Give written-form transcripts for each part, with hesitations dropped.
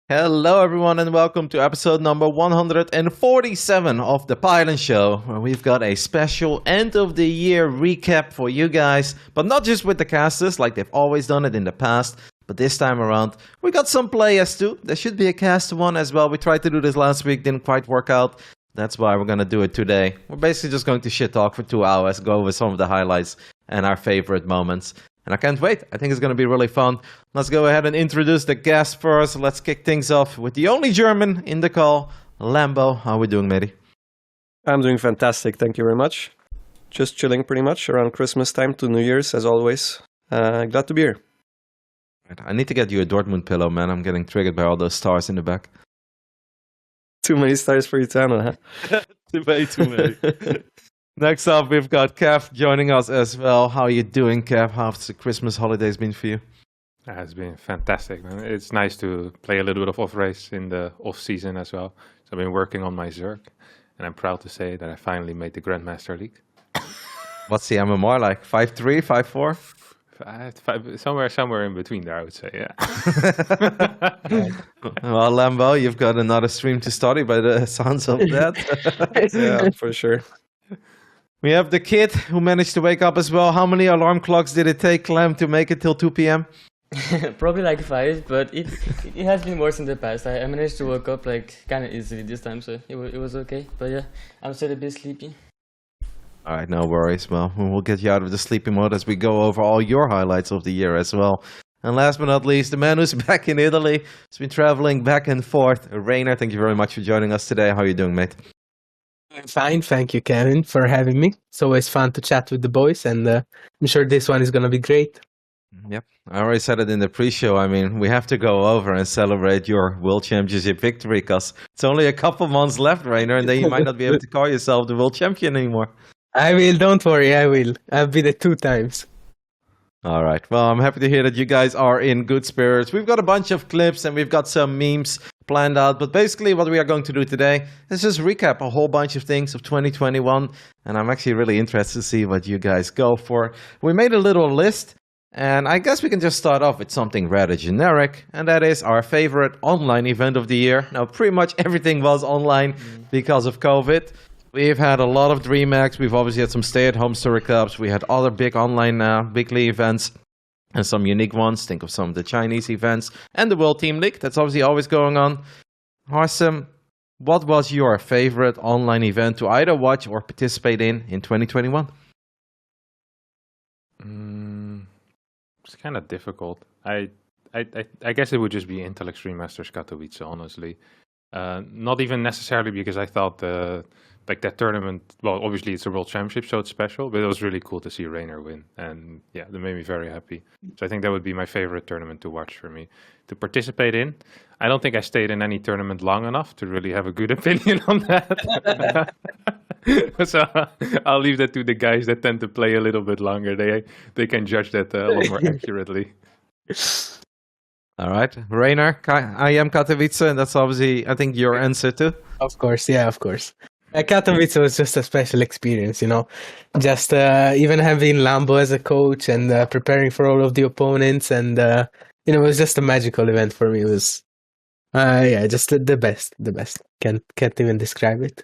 Hello, everyone, and welcome to episode number 147 of the Pylon Show, where we've got a special end of the year recap for you guys, but not just with the casters like they've always done it in the past, but this time around we got some players too. There should be a caster one as well. We tried to do this last week, didn't quite work out. That's why we're gonna do it today. We're basically just going to shit talk for 2 hours, go over some of the highlights and our favorite moments. And I can't wait. I think it's going to be really fun. Let's go ahead and introduce the guest first. Let's kick things off with the only German in the call, Lambo. How are we doing, matey? I'm doing fantastic. Thank you very much. Just chilling pretty much around Christmas time to New Year's, as always. Glad to be here. I need to get you a Dortmund pillow, man. I'm getting triggered by all those stars in the back. Too many stars for you to handle, huh? Too many. Next up, we've got Kev joining us as well. How are you doing, Kev? How's the Christmas holidays been for you? It's been fantastic, man. It's nice to play a little bit of off-race in the off-season as well. So I've been working on my Zerg, and I'm proud to say that I finally made the Grandmaster League. What's the MMR like? 5-3, 5-4? Somewhere in between there, I would say, yeah. Well, Lambo, you've got another stream to study by the sounds of that. Yeah, for sure. We have the kid who managed to wake up as well. How many alarm clocks did it take, Clem, to make it till 2 p.m.? Probably like 5, but it has been worse in the past. I managed to wake up like kind of easily this time, so it was okay. But yeah, I'm still a bit sleepy. All right, no worries. Well, we'll get you out of the sleepy mode as we go over all your highlights of the year as well. And last but not least, the man who's back in Italy. He's been traveling back and forth. Reynor, thank you very much for joining us today. How are you doing, mate? I'm fine, thank you, Kevin, for having me. It's always fun to chat with the boys, and I'm sure this one is going to be great. Yep, I already said it in the pre-show. I mean, we have to go over and celebrate your World Championship victory, because it's only a couple months left, Reynor, and then you might not be able to call yourself the World Champion anymore. I will, don't worry, I will. I've been it 2 times. All right, well, I'm happy to hear that you guys are in good spirits. We've got a bunch of clips and we've got some memes planned out, but basically what we are going to do today is just recap a whole bunch of things of 2021, and I'm actually really interested to see what you guys go for. We made a little list, and I guess we can just start off with something rather generic, and that is our favorite online event of the year. Now, pretty much everything was online because of COVID. We've had a lot of DreamHacks. We've obviously had some stay-at-home Story Cups. We had other big online weekly events and some unique ones. Think of some of the Chinese events and the World Team League. That's obviously always going on. Harstem, what was your favorite online event to either watch or participate in 2021? It's kind of difficult. I guess it would just be Intel Extreme Masters Katowice, honestly. Not even necessarily because I thought that tournament, well, obviously it's a World Championship, so it's special, but it was really cool to see Reynor win. And yeah, that made me very happy. So I think that would be my favorite tournament to watch for me. To participate in, I don't think I stayed in any tournament long enough to really have a good opinion on that. So I'll leave that to the guys that tend to play a little bit longer. They can judge that a lot more accurately. All right, Reynor, I am Katowice, and that's obviously, I think, your answer too. Of course, yeah, of course. Katowice was just a special experience, you know. Just even having Lambo as a coach and preparing for all of the opponents, and it was just a magical event for me. It was, just the best. Can't even describe it.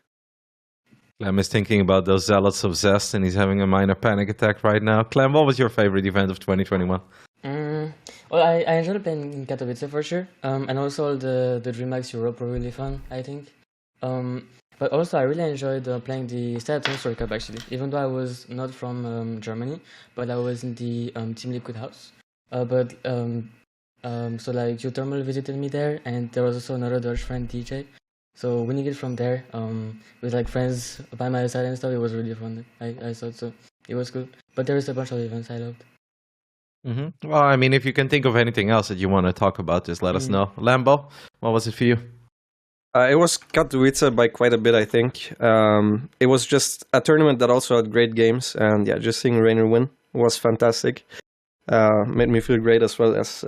Clem is thinking about those zealots of Zest, and he's having a minor panic attack right now. Clem, what was your favorite event of 2021? Well, I enjoyed playing in Katowice for sure, and also all the DreamHacks Europe were really fun, I think. But also I really enjoyed playing the stay-at-home Story Cup actually, even though I was not from Germany, but I was in the Team Liquid house. So like Geothermal visited me there, and there was also another Dutch friend, DJ. So winning it from there, with like friends by my side and stuff, it was really fun. I thought so. It was cool. But there is a bunch of events I loved. Mm-hmm. Well, I mean, if you can think of anything else that you want to talk about, just let us know. Lambo, what was it for you? It was Katowice by quite a bit, I think. It was just a tournament that also had great games, and yeah, just seeing Reynor win was fantastic. Made me feel great as well as,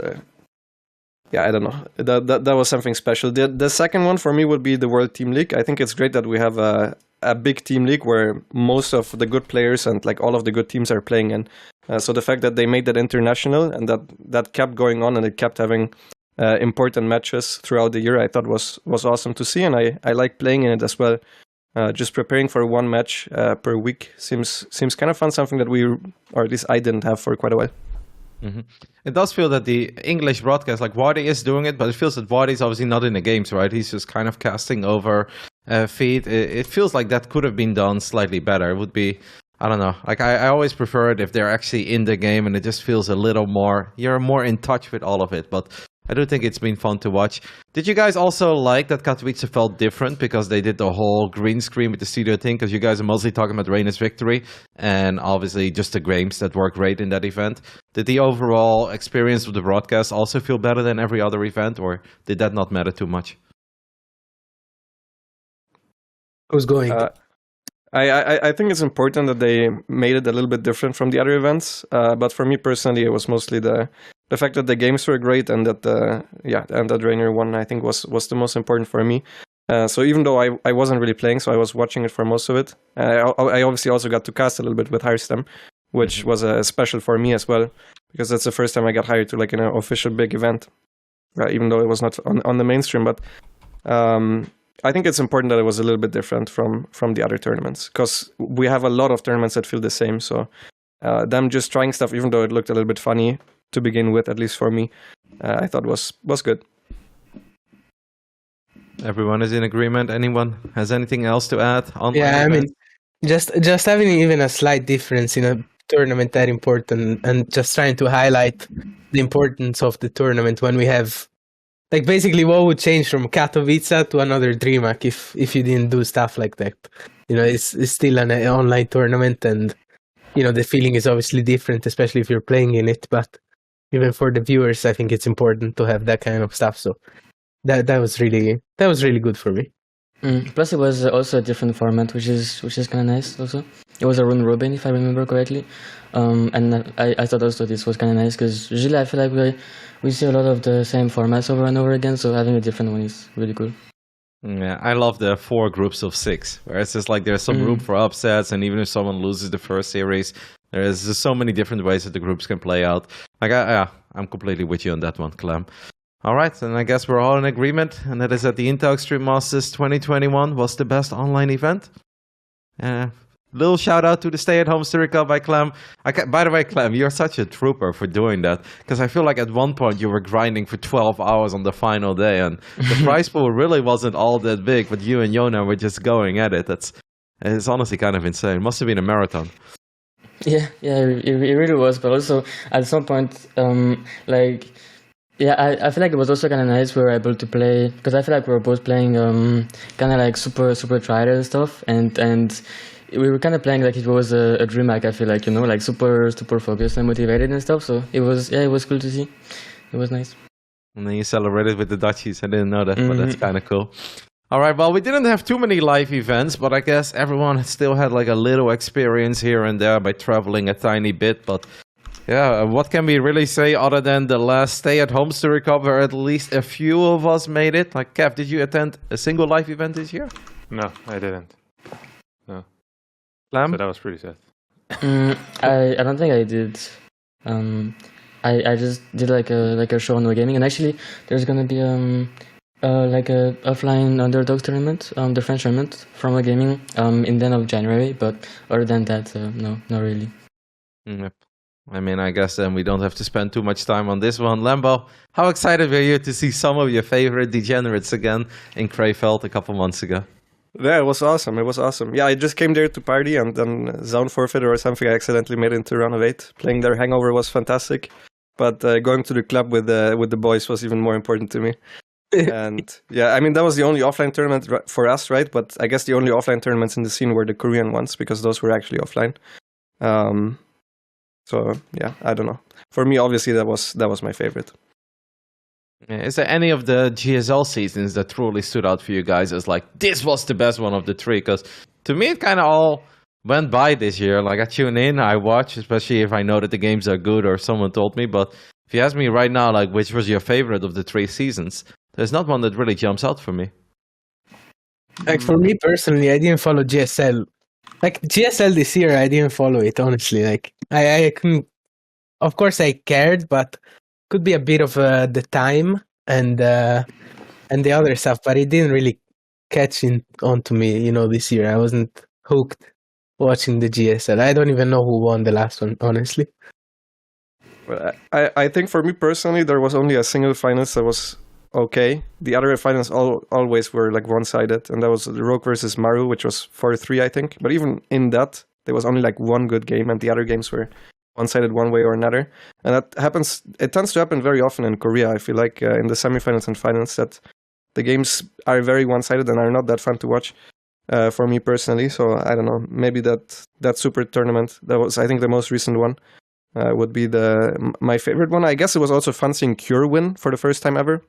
I don't know. That was something special. The second one for me would be the World Team League. I think it's great that we have a big team league where most of the good players and like all of the good teams are playing in. So the fact that they made that international and that kept going on and it kept having important matches throughout the year, I thought was awesome to see, and I like playing in it as well. Just preparing for one match per week seems kind of fun, something that we, or at least I didn't have for quite a while. Mm-hmm. It does feel that the English broadcast, like Wardy is doing it, but it feels that Wardy's obviously not in the games, right? He's just kind of casting over feed. It feels like that could have been done slightly better. It would be, I don't know. Like I always prefer it if they're actually in the game and it just feels a little more, you're more in touch with all of it. But I do think it's been fun to watch. Did you guys also like that Katowice felt different because they did the whole green screen with the studio thing? Because you guys are mostly talking about Reynor's victory and obviously just the games that worked great in that event. Did the overall experience of the broadcast also feel better than every other event, or did that not matter too much? Who's going? I think it's important that they made it a little bit different from the other events. But for me personally, it was mostly the fact that the games were great and that that Reynor won, I think was the most important for me. So even though I wasn't really playing, so I was watching it for most of it. I obviously also got to cast a little bit with Harstem, which was special for me as well, because that's the first time I got hired to like an official big event, even though it was not on the mainstream. But I think it's important that it was a little bit different from the other tournaments, because we have a lot of tournaments that feel the same. So them just trying stuff, even though it looked a little bit funny to begin with, at least for me, I thought was good. Everyone is in agreement. Anyone has anything else to add? Yeah, I mean, just having even a slight difference in a tournament that important, and just trying to highlight the importance of the tournament when we have, like, basically what would change from Katowice to another DreamHack if you didn't do stuff like that. You know, it's still an online tournament, and you know the feeling is obviously different, especially if you're playing in it. But even for the viewers, I think it's important to have that kind of stuff. So that was really good for me. Plus, it was also a different format, which is kind of nice. Also, it was a round robin, if I remember correctly, and I thought also this was kind of nice because usually I feel like we see a lot of the same formats over and over again. So having a different one is really cool. Yeah, I love the 4 groups of 6, where it's just like there's some room for upsets, and even if someone loses the first series, there's just so many different ways that the groups can play out. Like, I'm completely with you on that one, Clem. All right, and I guess we're all in agreement, and that is that the Intel Extreme Masters 2021 was the best online event. Little shout out to the stay-at-home Story Cup by Clem. By the way, Clem, you're such a trooper for doing that, because I feel like at one point you were grinding for 12 hours on the final day, and the prize pool really wasn't all that big, but you and Yona were just going at it. It's honestly kind of insane. It must have been a marathon. Yeah, it really was. But also at some point, I feel like it was also kind of nice we were able to play, because I feel like we were both playing kind of like super trial stuff, and we were kind of playing like it was a DreamHack. I feel like, you know, like super focused and motivated and stuff. So it was cool to see. It was nice. And then you celebrated with the Dutchies. I didn't know that, but that's kind of cool. All right, well, we didn't have too many live events, but I guess everyone still had like a little experience here and there by traveling a tiny bit. But yeah, what can we really say other than the last stay-at-home Story Cup, where at least a few of us made it? Like, Kev, did you attend a single live event this year? No, I didn't. No. Clem? So that was pretty sad. I don't think I did. I just did like a show on Wargaming, and actually there's gonna be like a offline underdogs tournament, the French tournament from Wargaming in the end of January. But other than that, no, not really. Yep. I mean, I guess then we don't have to spend too much time on this one. Lambo, how excited were you to see some of your favorite degenerates again in Krefeld a couple months ago? Yeah, it was awesome. Yeah, I just came there to party, and then Zone Forfeiter or something I accidentally made into round of 8. Playing their Hangover was fantastic, but going to the club with the boys was even more important to me. And yeah, I mean, that was the only offline tournament for us, right? But I guess the only offline tournaments in the scene were the Korean ones, because those were actually offline. So yeah, I don't know. For me, obviously, that was my favorite. Is there any of the GSL seasons that truly stood out for you guys as like, this was the best one of the 3? Because to me, it kind of all went by this year. Like, I tune in, I watch, especially if I know that the games are good or someone told me. But if you ask me right now, like, which was your favorite of the 3 seasons, there's not one that really jumps out for me. Like, for me personally, I didn't follow GSL. Like, GSL this year, I didn't follow it, honestly. Like, I couldn't... Of course, I cared, but could be a bit of the time and the other stuff, but it didn't really catch on to me, this year. I wasn't hooked watching the GSL. I don't even know who won the last one, honestly. Well, I think for me personally, there was only a single finals that was okay. The other finals always were like one-sided, and that was the Rogue versus Maru, which was 4-3, I think. But even in that, there was only like one good game, and the other games were one-sided one way or another. And that happens. It tends to happen very often in Korea. I feel like in the semifinals and finals that the games are very one-sided and are not that fun to watch. For me personally, so I don't know. Maybe that super tournament that was, I think, the most recent one would be my favorite one. I guess it was also fun seeing Cure win for the first time ever.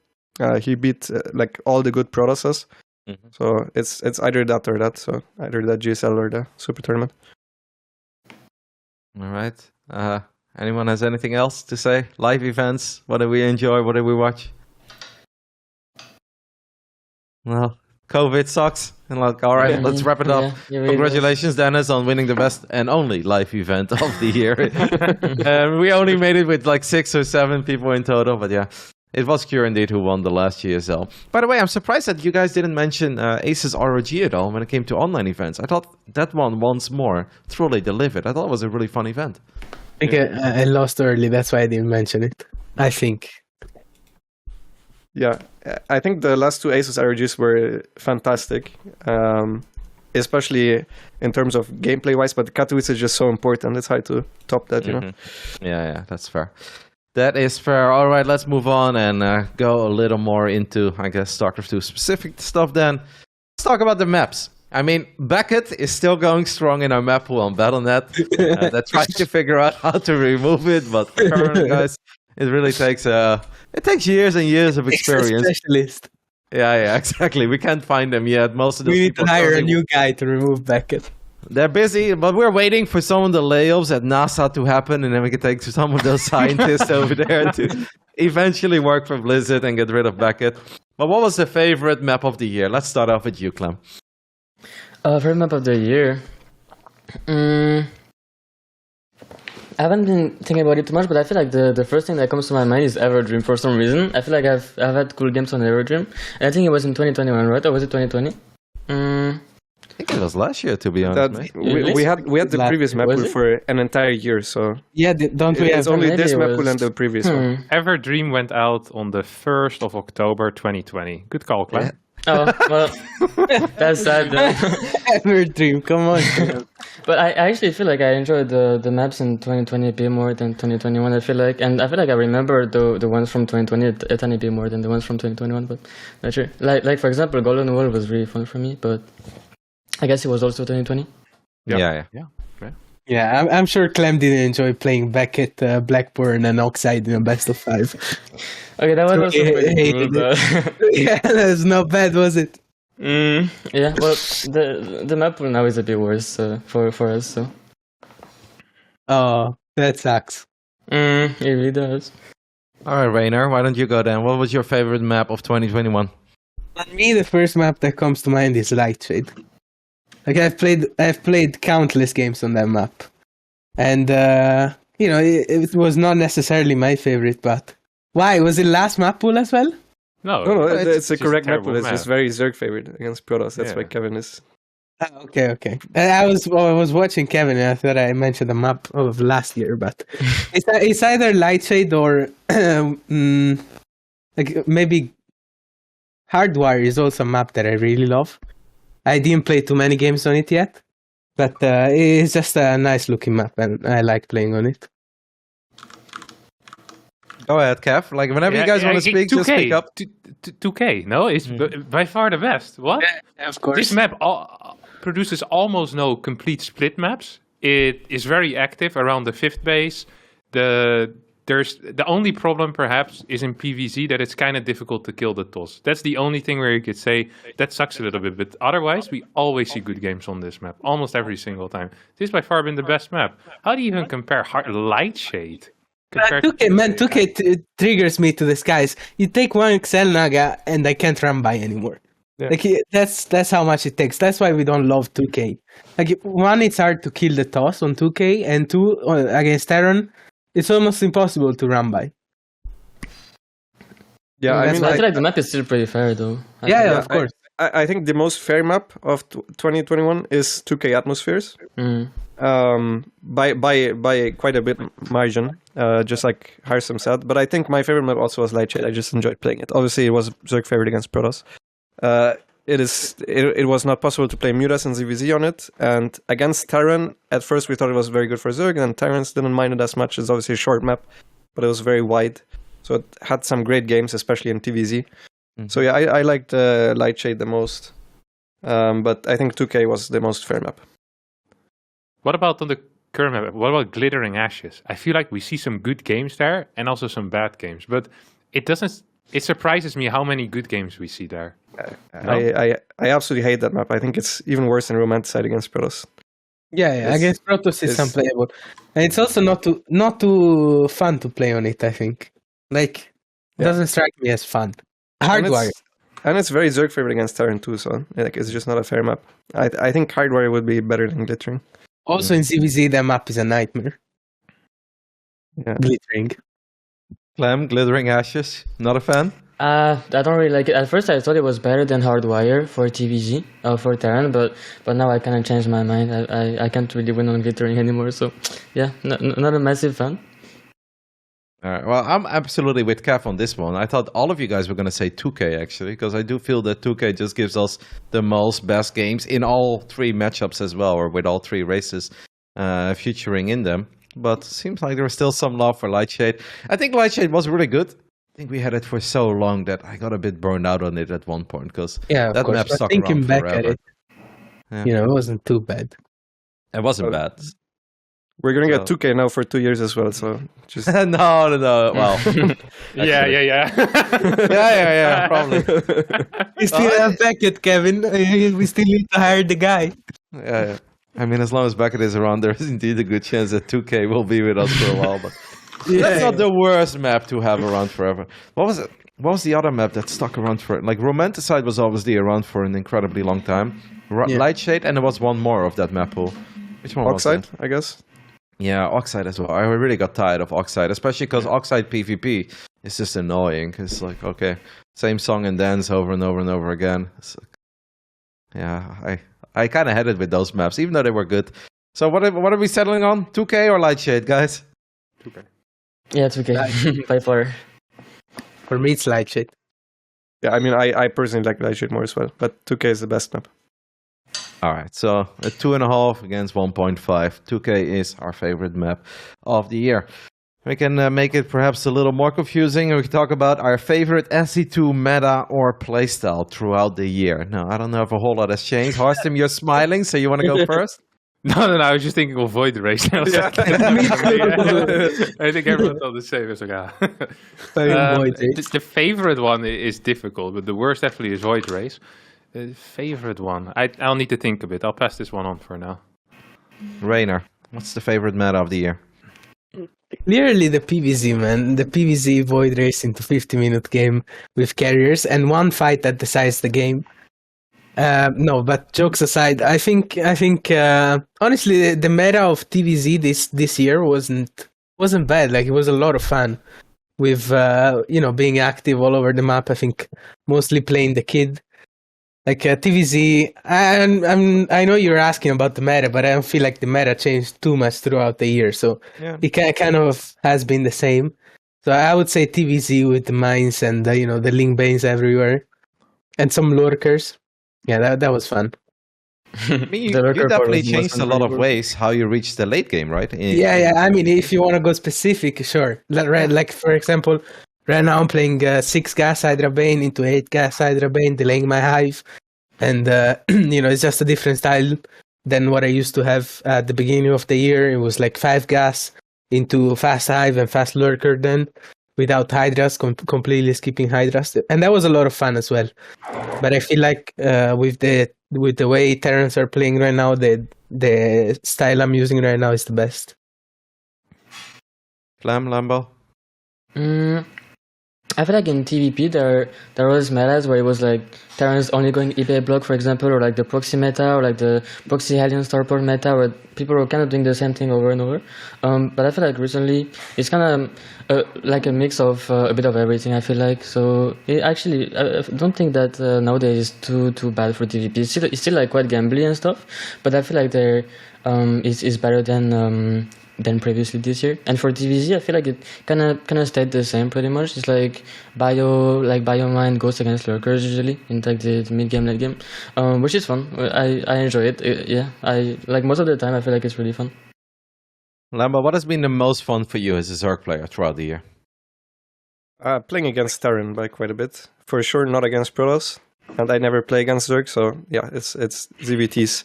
He beat like all the good Protosses. Mm-hmm. So it's either that or that. So either the GSL or the super tournament. All right. Anyone has anything else to say? Live events. What did we enjoy? What did we watch? Well, COVID sucks. And like, all right, let's wrap it up. Yeah, congratulations, Dennis, on winning the best and only live event of the year. We only made it with like 6 or 7 people in total, but yeah. It was Cure indeed who won the last GSL. By the way, I'm surprised that you guys didn't mention Aces ROG at all when it came to online events. I thought that one once more truly delivered. I thought it was a really fun event. I think I lost early, that's why I didn't mention it. I think. Yeah, I think the last 2 Aces ROGs were fantastic. Especially in terms of gameplay-wise, but Katowice is just so important. It's hard to top that, you know? Yeah, that's fair. That is fair. All right, let's move on and go a little more into, I guess, StarCraft 2 specific stuff then. Let's talk about the maps. I mean, Beckett is still going strong in our map pool on Battle.net. They're trying to figure out how to remove it, but currently, guys, it really takes years and years of experience. Specialist. Yeah, exactly. We can't find them yet. Most of the we need to hire a new guy to remove Beckett. They're busy, but we're waiting for some of the layoffs at NASA to happen, and then we can take some of those scientists over there to eventually work for Blizzard and get rid of Beckett. But what was the favorite map of the year? Let's start off with you, Clem. Favorite map of the year? I haven't been thinking about it too much, but I feel like the first thing that comes to my mind is Everdream for some reason. I feel like I've had cool games on Everdream. And I think it was in 2021, right? Or was it 2020? I think it was last year, to be honest. We had the previous map pool for an entire year, so yeah, don't we? It's only this map pool and the previous one. Everdream went out on the 1st of October 2020. Good call, Clem. Yeah. Oh, well, that's sad then. Everdream, come on. But I actually feel like I enjoyed the maps in 2020 a bit more than 2021, I feel like. And I feel like I remember the ones from 2020 a tiny bit more than the ones from 2021, but not sure. Like for example, Golden Wall was really fun for me, but I guess it was also 2020. Yeah. Yeah, I'm sure Clem didn't enjoy playing Beckett, Blackburn, and Oxide in a best of 5. Okay, that was also pretty cool, but... Yeah, that's not bad, was it? Yeah, well, the map pool now is a bit worse for us, so... Oh, that sucks. It really does. All right, Reynor, why don't you go then? What was your favorite map of 2021? For me, the first map that comes to mind is Lightshade. Like I've played countless games on that map, and it was not necessarily my favorite. But why was it last map pool as well? No, it's a correct map pool. It's just very Zerg favorite against Protoss. That's why Kevin is. Okay. I was watching Kevin, and I thought I mentioned the map of last year, but it's either Lightshade or like maybe Hardwire is also a map that I really love. I didn't play too many games on it yet, but it's just a nice looking map and I like playing on it. Go ahead, Kev. Like whenever you guys want to speak, 2K, just speak up. 2K, no? It's by far the best. What? Yeah, of course. This map produces almost no complete split maps. It is very active around the 5th base. The only problem perhaps is in PvZ that it's kind of difficult to kill the toss. That's the only thing where you could say that sucks a little bit, but otherwise we always see good games on this map, almost every single time. This by far been the best map. How do you even compare Lightshade? 2K triggers me to the skies. You take one Xelnaga and I can't run by anymore. Yeah. Like that's how much it takes. That's why we don't love 2K. Like one, it's hard to kill the toss on 2K, and 2 against Terran. It's almost impossible to run by. Yeah, I mean, I feel like the map is still pretty fair though. Yeah, of course. I think the most fair map of 2021 is 2K Atmospheres. Mm. By quite a bit margin, just like Harstem said. But I think my favorite map also was Lightshade. I just enjoyed playing it. Obviously, it was Zerg favorite against Protoss. It was not possible to play Mutas and ZVZ on it. And against Terran, at first we thought it was very good for Zerg, and Terrans didn't mind it as much. It's obviously a short map, but it was very wide. So it had some great games, especially in TVZ. Mm-hmm. So yeah, I liked Lightshade the most. But I think 2K was the most fair map. What about on the current map? What about Glittering Ashes? I feel like we see some good games there and also some bad games, but it doesn't. It surprises me how many good games we see there. No? I absolutely hate that map. I think it's even worse than Romanticide against Protoss. Yeah, against Protoss is unplayable, and it's also not too fun to play on it. I think, it doesn't strike me as fun. Hardwire. And it's very Zerg favorite against Terran too, so it's just not a fair map. I think Hardwire would be better than Glittering. Also in ZVZ, that map is a nightmare. Yeah. Glittering. Clem, Glittering Ashes, not a fan? I don't really like it. At first I thought it was better than Hardwire for TVG, for Terran, but now I kind of changed my mind. I can't really win on Glittering anymore, so yeah, not a massive fan. All right. Well, I'm absolutely with Kev on this one. I thought all of you guys were going to say 2K, actually, because I do feel that 2K just gives us the most best games in all three matchups as well, or with all three races featuring in them. But seems like there's still some love for Lightshade. I think Lightshade was really good. I think we had it for so long that I got a bit burned out on it at one point, because that map stuck around forever. At it, it wasn't too bad. It wasn't bad. We're gonna get 2K now for 2 years as well, so just no. Well, yeah, probably. We still have Beckett, Kevin. We still need to hire the guy. Yeah. I mean, as long as Beckett is around, there is indeed a good chance that 2K will be with us for a while. But that's not the worst map to have around forever. What was it? What was the other map that stuck around for? Like Romanticide was obviously around for an incredibly long time. Lightshade, and there was one more of that map pool. Which one? Oxide, was that? I guess. Yeah, Oxide as well. I really got tired of Oxide, especially because Oxide PvP is just annoying. It's like, okay, same song and dance over and over and over again. Like, I kind of had it with those maps, even though they were good. So what are we settling on? 2K or Lightshade, guys? 2K. Yeah, it's okay. By far. For me, it's Lightshade. Yeah, I mean, I personally like Lightshade more as well, but 2K is the best map. All right, so a 2.5 against 1.5. 2K is our favorite map of the year. We can make it perhaps a little more confusing, and we can talk about our favorite SC2 meta or playstyle throughout the year. Now, I don't know if a whole lot has changed. Harstem, you're smiling, so you want to go first? No, I was just thinking of Void Race. I think everyone thought the same. It's like, the favorite one is difficult, but the worst definitely is Void Race. The favorite one, I'll need to think a bit. I'll pass this one on for now. Reynor, what's the favorite meta of the year? Clearly the PvZ, man. The PvZ Void Race into 50-minute game with carriers and one fight that decides the game. No, but jokes aside, I think honestly the meta of TvZ this year wasn't bad. Like, it was a lot of fun with being active all over the map. I think mostly playing the kid. Like TvZ, I know you're asking about the meta, but I don't feel like the meta changed too much throughout the year. So it kind of has been the same. So I would say TvZ with the mines and the Ling Banes everywhere, and some lurkers. Yeah, that was fun. I mean, you definitely changed a lot of ways how you reach the late game, right? Yeah. I mean, if you want to go specific, sure. Like for example, right now I'm playing 6 gas Hydra Bane into 8 gas Hydra Bane, delaying my hive. And, it's just a different style than what I used to have at the beginning of the year. It was like 5 gas into fast hive and fast lurker then, without hydras, completely skipping hydras. And that was a lot of fun as well. But I feel like with the way Terrans are playing right now, the style I'm using right now is the best. Clem, Lambo? I feel like in TVP there was metas where it was like Terran's only going EPA block, for example, or like the proxy meta, or like the proxy alien starport meta, where people were kind of doing the same thing over and over. But I feel like recently it's kind of like a mix of a bit of everything. I feel like so. Actually, I don't think that nowadays is too bad for TVP. It's still like quite gambly and stuff, but I feel like there is better than previously this year. And for TVZ, I feel like it kind of stayed the same pretty much. It's like bio mind goes against lurkers usually in like the mid game, late game, which is fun. I enjoy it. Yeah, I like most of the time. I feel like it's really fun. Lambo, what has been the most fun for you as a Zerg player throughout the year? Playing against Terran by quite a bit. For sure, not against Protoss. And I never play against Zerg, so yeah, it's ZVTs.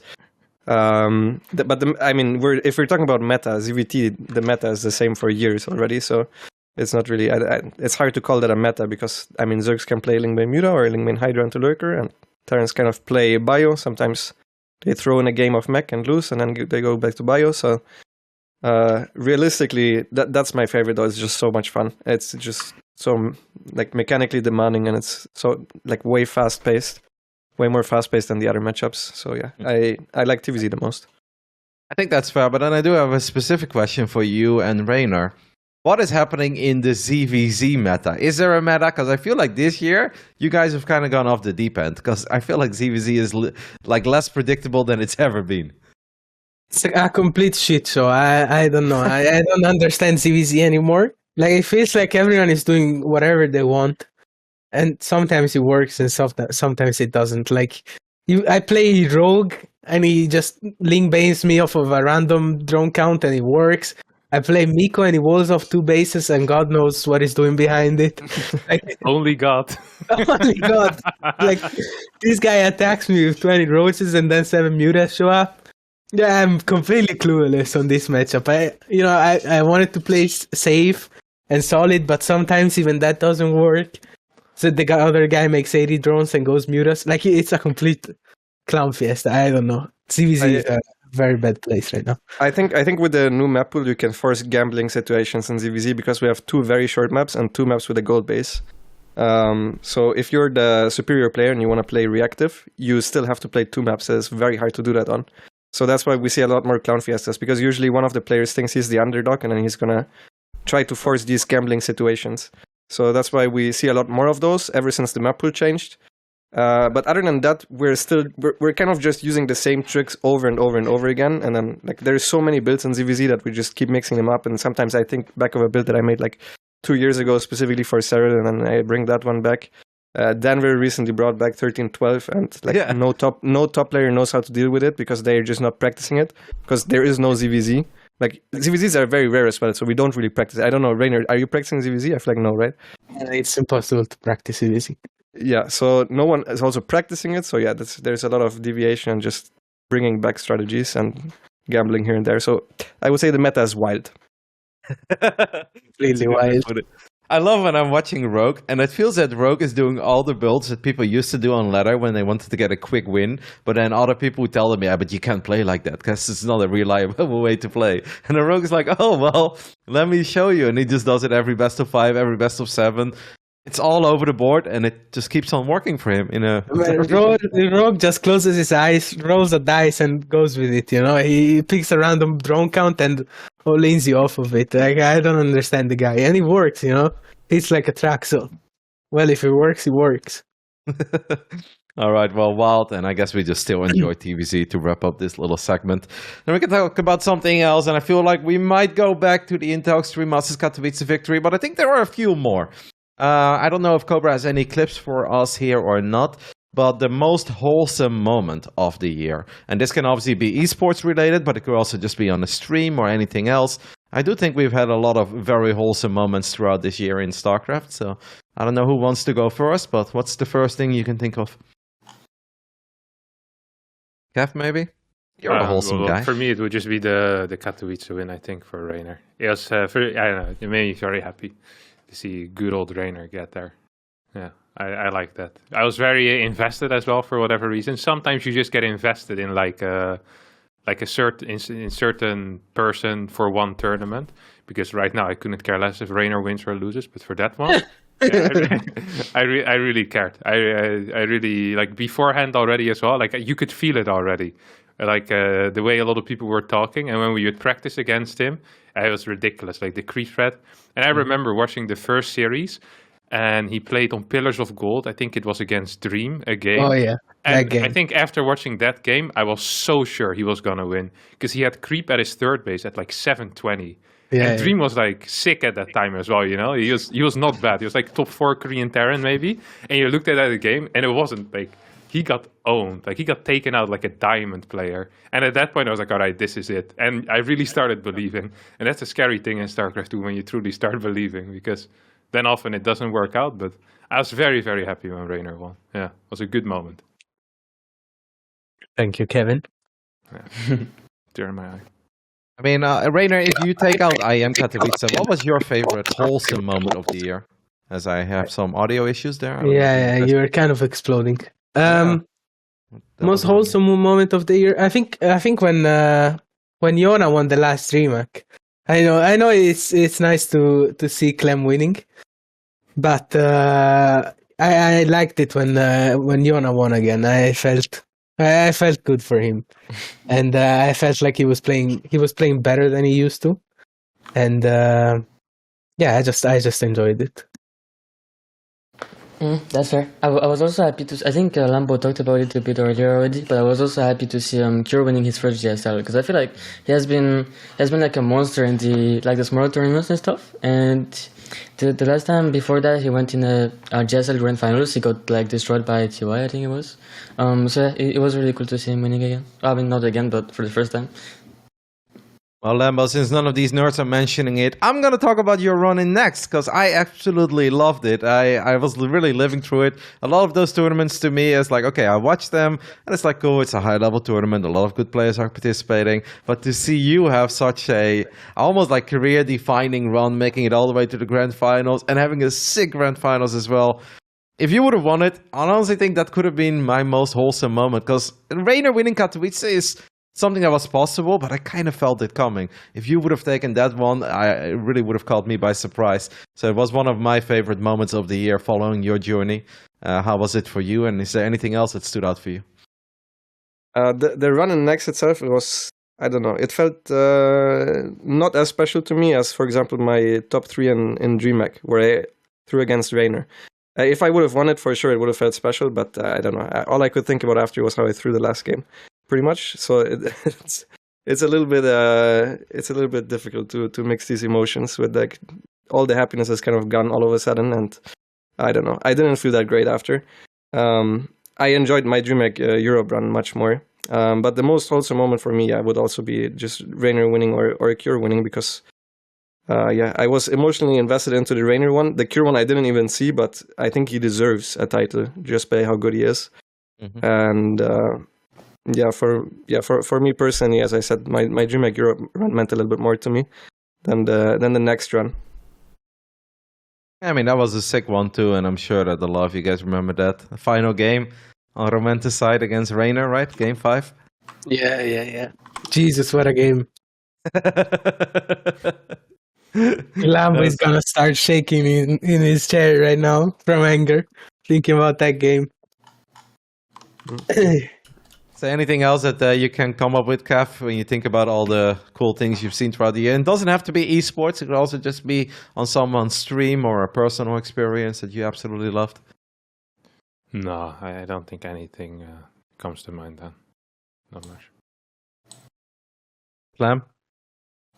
I mean, if we're talking about meta, ZVT, the meta is the same for years already, so it's not really. It's hard to call that a meta because I mean, Zergs can play Lingbane Muta or Lingbane Hydra into Lurker, and Terrans kind of play Bio. Sometimes they throw in a game of mech and lose, and then they go back to Bio. So realistically, that's my favorite. Though it's just so much fun. It's just so like mechanically demanding, and it's so like way fast paced. Way more fast-paced than the other matchups. So yeah, I like TVZ the most. I think that's fair, but then I do have a specific question for you and Reynor. What is happening in the ZVZ meta? Is there a meta? Because I feel like this year, you guys have kind of gone off the deep end. Because I feel like ZVZ is like less predictable than it's ever been. It's a complete shit show. I don't know. I don't understand ZVZ anymore. Like, it feels like everyone is doing whatever they want. And sometimes it works and sometimes it doesn't. Like, I play Rogue and he just link banes me off of a random drone count and it works. I play Miko and he walls off 2 bases and God knows what he's doing behind it. Like, Only God. only God. Like, this guy attacks me with 20 roses and then 7 mutas show up. Yeah, I'm completely clueless on this matchup. I wanted to play safe and solid, but sometimes even that doesn't work. So the other guy makes 80 drones and goes mutas. Like, it's a complete clown fiesta. I don't know. CVZ is a very bad place right now. I think with the new map pool, you can force gambling situations in ZVZ because we have 2 very short maps and 2 maps with a gold base. So if you're the superior player and you want to play reactive, you still have to play 2 maps. It's very hard to do that on. So that's why we see a lot more clown fiestas, because usually one of the players thinks he's the underdog and then he's going to try to force these gambling situations. So that's why we see a lot more of those ever since the map pool changed. But other than that, we're kind of just using the same tricks over and over and over again. And then like there's so many builds in ZVZ that we just keep mixing them up. And sometimes I think back of a build that I made like 2 years ago specifically for Sarah, and then I bring that one back. Denver recently brought back 13-12, and like no top player knows how to deal with it because they're just not practicing it because there is no ZVZ. Like, ZVZs are very rare as well, so we don't really practice. I don't know, Reynor, are you practicing ZVZ? I feel like no, right? It's impossible to practice ZVZ. Yeah, so no one is also practicing it. So yeah, there's a lot of deviation and just bringing back strategies and gambling here and there. So I would say the meta is wild. Completely wild. I love when I'm watching Rogue, and it feels that Rogue is doing all the builds that people used to do on ladder when they wanted to get a quick win, but then other people would tell them, yeah, but you can't play like that, because it's not a reliable way to play. And the Rogue is like, oh, well, let me show you. And he just does it every best of 5, every best of 7. It's all over the board, and it just keeps on working for him. Rogue just closes his eyes, rolls a dice, and goes with it, you know? He picks a random drone count and leans you off of it. Like, I don't understand the guy. And it works, you know? It's like a track, so... Well, if it works, it works. All right, well, wild, and I guess we just still enjoy TVZ to wrap up this little segment. Then we can talk about something else, and I feel like we might go back to the Intel Extreme Masters Katowice victory, but I think there are a few more. I don't know if Cobra has any clips for us here or not, but the most wholesome moment of the year. And this can obviously be esports related, but it could also just be on a stream or anything else. I do think we've had a lot of very wholesome moments throughout this year in StarCraft, so I don't know who wants to go first, but what's the first thing you can think of? Kev, maybe? You're a wholesome guy. For me, it would just be the Katowice win, I think, for Reynor. It was, I don't know, it made me very happy to see good old Reynor get there. Yeah, I like that. I was very invested as well for whatever reason. Sometimes you just get invested in like a certain person for one tournament, because right now I couldn't care less if Reynor wins or loses, but for that one, I really cared. I really like beforehand already as well. Like you could feel it already, like the way a lot of people were talking, and when we would practice against him, it was ridiculous. Like the creep threat, and I remember watching the first series, and he played on Pillars of Gold. I think it was against Dream, a game. Oh yeah, that And game. I think after watching that game, I was so sure he was gonna win because he had creep at his third base at like 720. Yeah, And Dream was like sick at that time as well, you know. He was not bad. He was like top 4 Korean Terran maybe. And you looked at the game, and it wasn't like he got owned. Like he got taken out like a diamond player. And at that point, I was like, all right, this is it. And I really started believing. And that's a scary thing in StarCraft 2 when you truly start believing, because then often it doesn't work out. But I was very, very happy when Reynor won. Yeah, it was a good moment. Thank you, Kevin. Yeah. Tear in my eye. I mean, Reynor, if you take out I Am Katowice, what was your favorite wholesome moment of the year? As I have some audio issues there. Yeah, you were kind of exploding. That Most was wholesome moment of the year. I think when Yona won the last DreamHack. I know it's nice to see Clem winning, but I liked it when Yona won again. I felt good for him, and I felt like he was playing better than he used to, and yeah, I just enjoyed it. That's fair. I was also happy to. I think Lambo talked about it a bit earlier already, but I was also happy to see Cure winning his first GSL, because I feel like he has been like a monster in the smaller tournaments and stuff. And the last time before that, he went in a GSL Grand Finals. He got like destroyed by TY, I think it was. So yeah, it was really cool to see him winning again. I mean, not again, but for the first time. Well, Lambo, since none of these nerds are mentioning it, I'm going to talk about your run-in next, because I absolutely loved it. I was really living through it. A lot of those tournaments to me is like, okay, I watch them, and it's like, oh, it's a high-level tournament. A lot of good players are participating. But to see you have such a almost like career-defining run, making it all the way to the Grand Finals, and having a sick Grand Finals as well, if you would have won it, I honestly think that could have been my most wholesome moment, because Reynor winning Katowice is something that was possible, but I kind of felt it coming. If you would have taken that one, it really would have caught me by surprise. So it was one of my favorite moments of the year following your journey. How was it for you? And is there anything else that stood out for you? The run in next itself, it was, I don't know, it felt not as special to me as, for example, my top 3 in DreamHack, where I threw against Reynor. If I would have won it, for sure, it would have felt special, but I don't know. All I could think about after was how I threw the last game. Pretty much, so it's a little bit difficult to mix these emotions with like all the happiness has kind of gone all of a sudden, and I don't know. I didn't feel that great after. I enjoyed my DreamHack Europe run much more, but the most wholesome moment for me, would also be just Reynor winning or Cure winning, because I was emotionally invested into the Reynor one. The Cure one I didn't even see, but I think he deserves a title just by how good he is, and. For me personally, as I said, my DreamHack Europe run meant a little bit more to me than the next run. I mean, that was a sick one too, and I'm sure that a lot of you guys remember that. The final game on Romanticide against Reynor, right? Game 5? Yeah. Jesus, what a game. Lambo is gonna start shaking in his chair right now from anger, thinking about that game. Is there anything else that you can come up with, Kev, when you think about all the cool things you've seen throughout the year? It doesn't have to be esports. It could also just be on someone's stream or a personal experience that you absolutely loved. No, I don't think anything comes to mind then. Not much. Clem?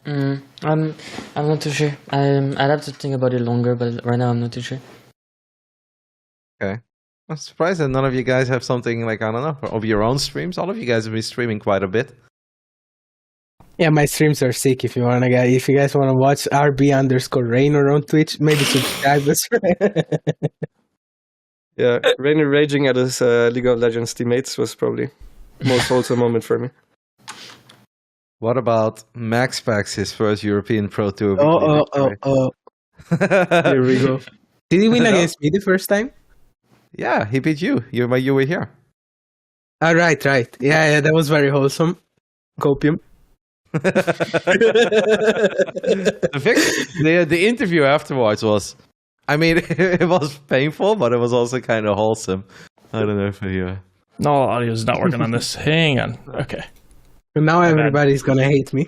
I'm not too sure. I'd have to think about it longer, but right now I'm not too sure. Okay. I'm surprised that none of you guys have something like, I don't know, of your own streams. All of you guys have been streaming quite a bit. Yeah, my streams are sick. If you guys want to watch RB_Reynor on Twitch, maybe subscribe us. Yeah, Reynor raging at his League of Legends teammates was probably the most wholesome moment for me. What about MaxPax, his first European Pro Tour? Oh. Here we go. Did he win against me the first time? Yeah, he beat you. You were here. Oh, right. Yeah, that was very wholesome. Copium. The interview afterwards was, I mean, it was painful, but it was also kind of wholesome. I don't know if you. No, audio's not working on this. Hang on. Okay. And now everybody's gonna hate me.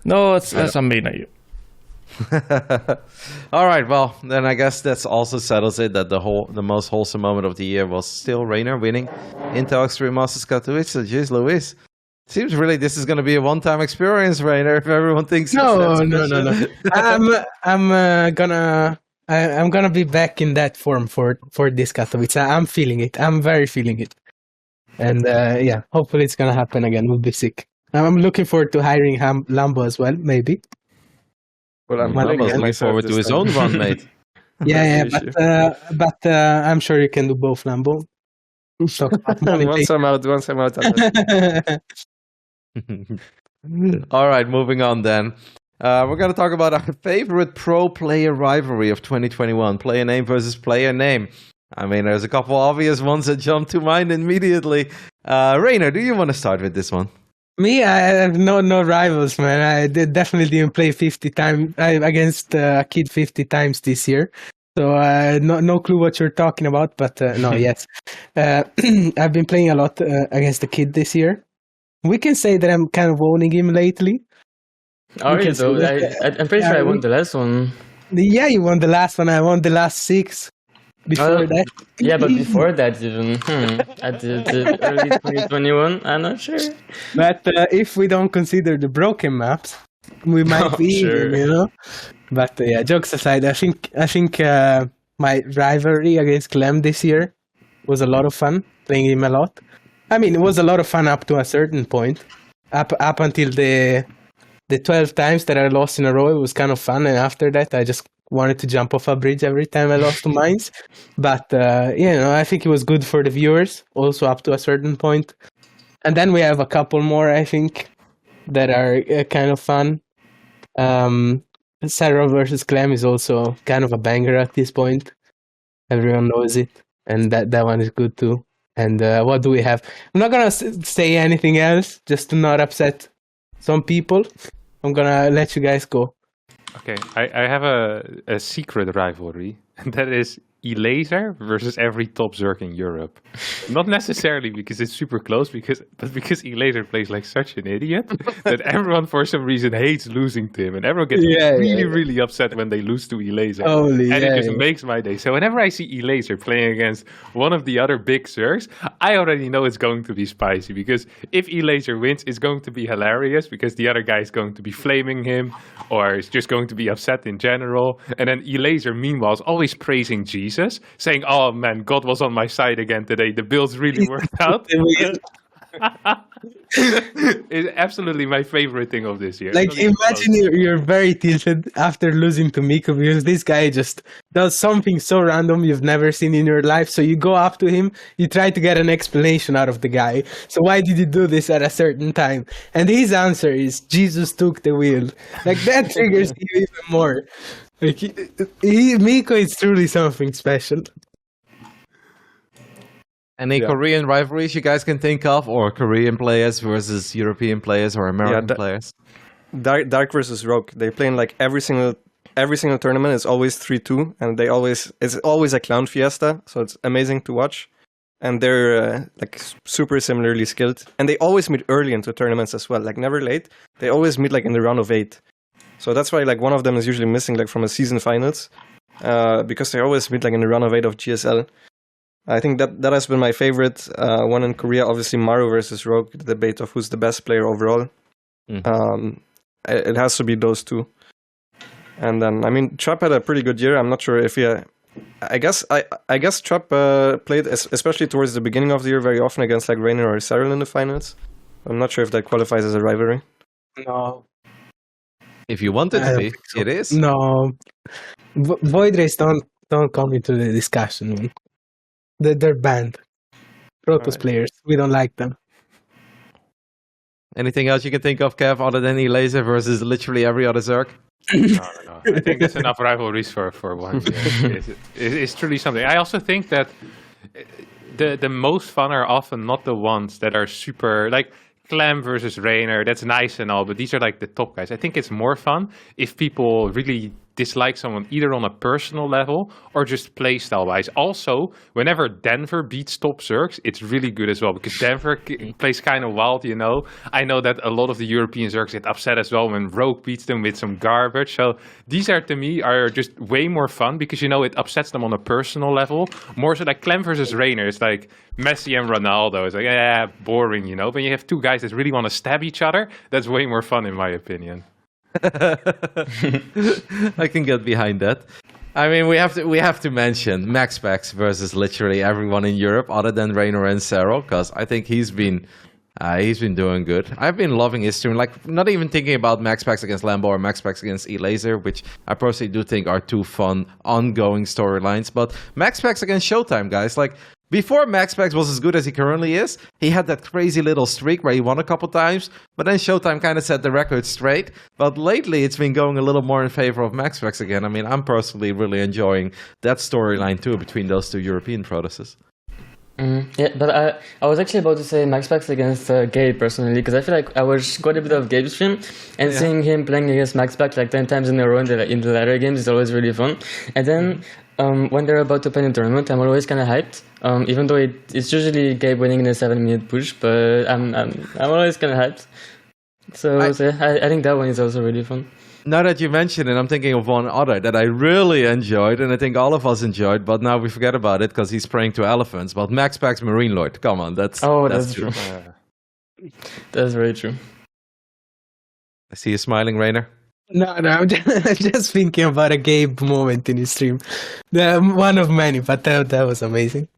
No, that's I'm being at you. All right, well, then I guess that's also settles it that the most wholesome moment of the year was still Reynor winning Intel Extreme Masters Katowice. So, jeez, Luis. Seems really this is going to be a one-time experience, Reynor. If everyone thinks No. I'm gonna be back in that form for this Katowice. I'm feeling it. I'm very feeling it. And yeah, hopefully it's gonna happen again. We'll be sick. I'm looking forward to hiring Lambo as well, maybe. Well, I'm looking forward to his own run, mate. Yeah, but I'm sure you can do both, Lambo. Once I'm out. All right, moving on then. We're going to talk about our favorite pro player rivalry of 2021. Player name versus player name. I mean, there's a couple obvious ones that jump to mind immediately. Reynor, do you want to start with this one? Me, I have no rivals, man. I definitely didn't play 50 times against a kid 50 times this year. So no clue what you're talking about, but no, yes. I've been playing a lot against the kid this year. We can say that I'm kind of owning him lately. Are you though? I'm pretty sure I won the last one. Yeah, you won the last one. I won the last 6. Before that. Yeah, but before that even. At the early 2021, I'm not sure. But if we don't consider the broken maps, we might be sure. even, you know. But yeah, jokes aside, I think my rivalry against Clem this year was a lot of fun, playing him a lot. I mean, it was a lot of fun up to a certain point. Up until the 12 times that I lost in a row, it was kind of fun. And after that, I just wanted to jump off a bridge every time I lost to mines. But, I think it was good for the viewers, also up to a certain point. And then we have a couple more, I think, that are kind of fun. Sarah versus Clem is also kind of a banger at this point. Everyone knows it. And that one is good too. And what do we have? I'm not going to say anything else, just to not upset some people. I'm going to let you guys go. Okay, I have a secret rivalry, and that is Elaser versus every top Zerg in Europe. Not necessarily because it's super close, but because Elaser plays like such an idiot that everyone for some reason hates losing to him, and everyone gets really upset when they lose to Elaser. It just makes my day. So whenever I see Elaser playing against one of the other big Zergs, I already know it's going to be spicy, because if Elaser wins, it's going to be hilarious because the other guy is going to be flaming him, or is just going to be upset in general. And then Elaser, meanwhile, is always praising Jesus, saying, "Oh man, God was on my side again today. The builds really worked out." It's absolutely my favorite thing of this year. Like, imagine you're very tilted after losing to Miko because this guy just does something so random you've never seen in your life. So you go up to him, you try to get an explanation out of the guy. So why did you do this at a certain time? And his answer is, Jesus took the wheel. Like, that triggers you even more. Like, Miko is truly something special. Any Korean rivalries you guys can think of, or Korean players versus European players or American players? Dark versus Rogue. They play in like every single tournament. It's always 3-2, and it's always a clown fiesta. So it's amazing to watch, and they're like super similarly skilled. And they always meet early into tournaments as well, like never late. They always meet like in the round of 8. So that's why like one of them is usually missing like from a season finals, because they always meet like in the round of 8 of GSL. I think that has been my favorite one in Korea. Obviously, Maru versus Rogue, the debate of who's the best player overall. It has to be those two. And then, I mean, Trap had a pretty good year. I'm not sure if he... I guess Trap played, especially towards the beginning of the year, very often against like Reynor or Cyril in the finals. I'm not sure if that qualifies as a rivalry. No. If you want it to be, so. It is. No. Void Race don't come into the discussion, man. They're banned. Protoss players. We don't like them. Anything else you can think of, Kev, other than Elaser versus literally every other Zerg? No. I think that's enough rivalries for one. It's truly something. I also think that the most fun are often not the ones that are super... like Clem versus Reynor, that's nice and all, but these are like the top guys. I think it's more fun if people really dislike someone either on a personal level or just playstyle wise. Also, whenever Denver beats top Zergs, it's really good as well because Denver plays kind of wild, you know. I know that a lot of the European Zergs get upset as well when Rogue beats them with some garbage. So these are, to me, are just way more fun because, you know, it upsets them on a personal level. More so like Clem versus Reynor. It's like Messi and Ronaldo. It's like, yeah, boring, you know. But you have two guys that really want to stab each other. That's way more fun in my opinion. I can get behind that. I mean, we have to mention MaxPax versus literally everyone in Europe other than Reynor and Cero, because I think he's been doing good. I've been loving his stream, like not even thinking about MaxPax against Lambo or MaxPax against E-Laser, which I personally do think are two fun ongoing storylines. But MaxPax against Showtime, guys, like. Before MaxPax was as good as he currently is, he had that crazy little streak where he won a couple times, but then Showtime kind of set the record straight. But lately, it's been going a little more in favor of MaxPax again. I mean, I'm personally really enjoying that storyline too between those two European protoses. Yeah, but I was actually about to say MaxPax against Gabe personally, because I feel like I watched quite a bit of Gabe's stream, and seeing him playing against MaxPax like 10 times in a row in the latter games is always really fun. And then when they're about to play in a tournament, I'm always kind of hyped, even though it's usually Gabe winning in a 7-minute push, but I'm always kind of hyped. So I think that one is also really fun. Now that you mention it, I'm thinking of one other that I really enjoyed, and I think all of us enjoyed, but now we forget about it because he's praying to elephants. But MaxPax Marine Lord, come on, that's true. That's very true. I see you smiling, Reynor. No, I'm just thinking about a Gabe moment in his stream. One of many, but that was amazing.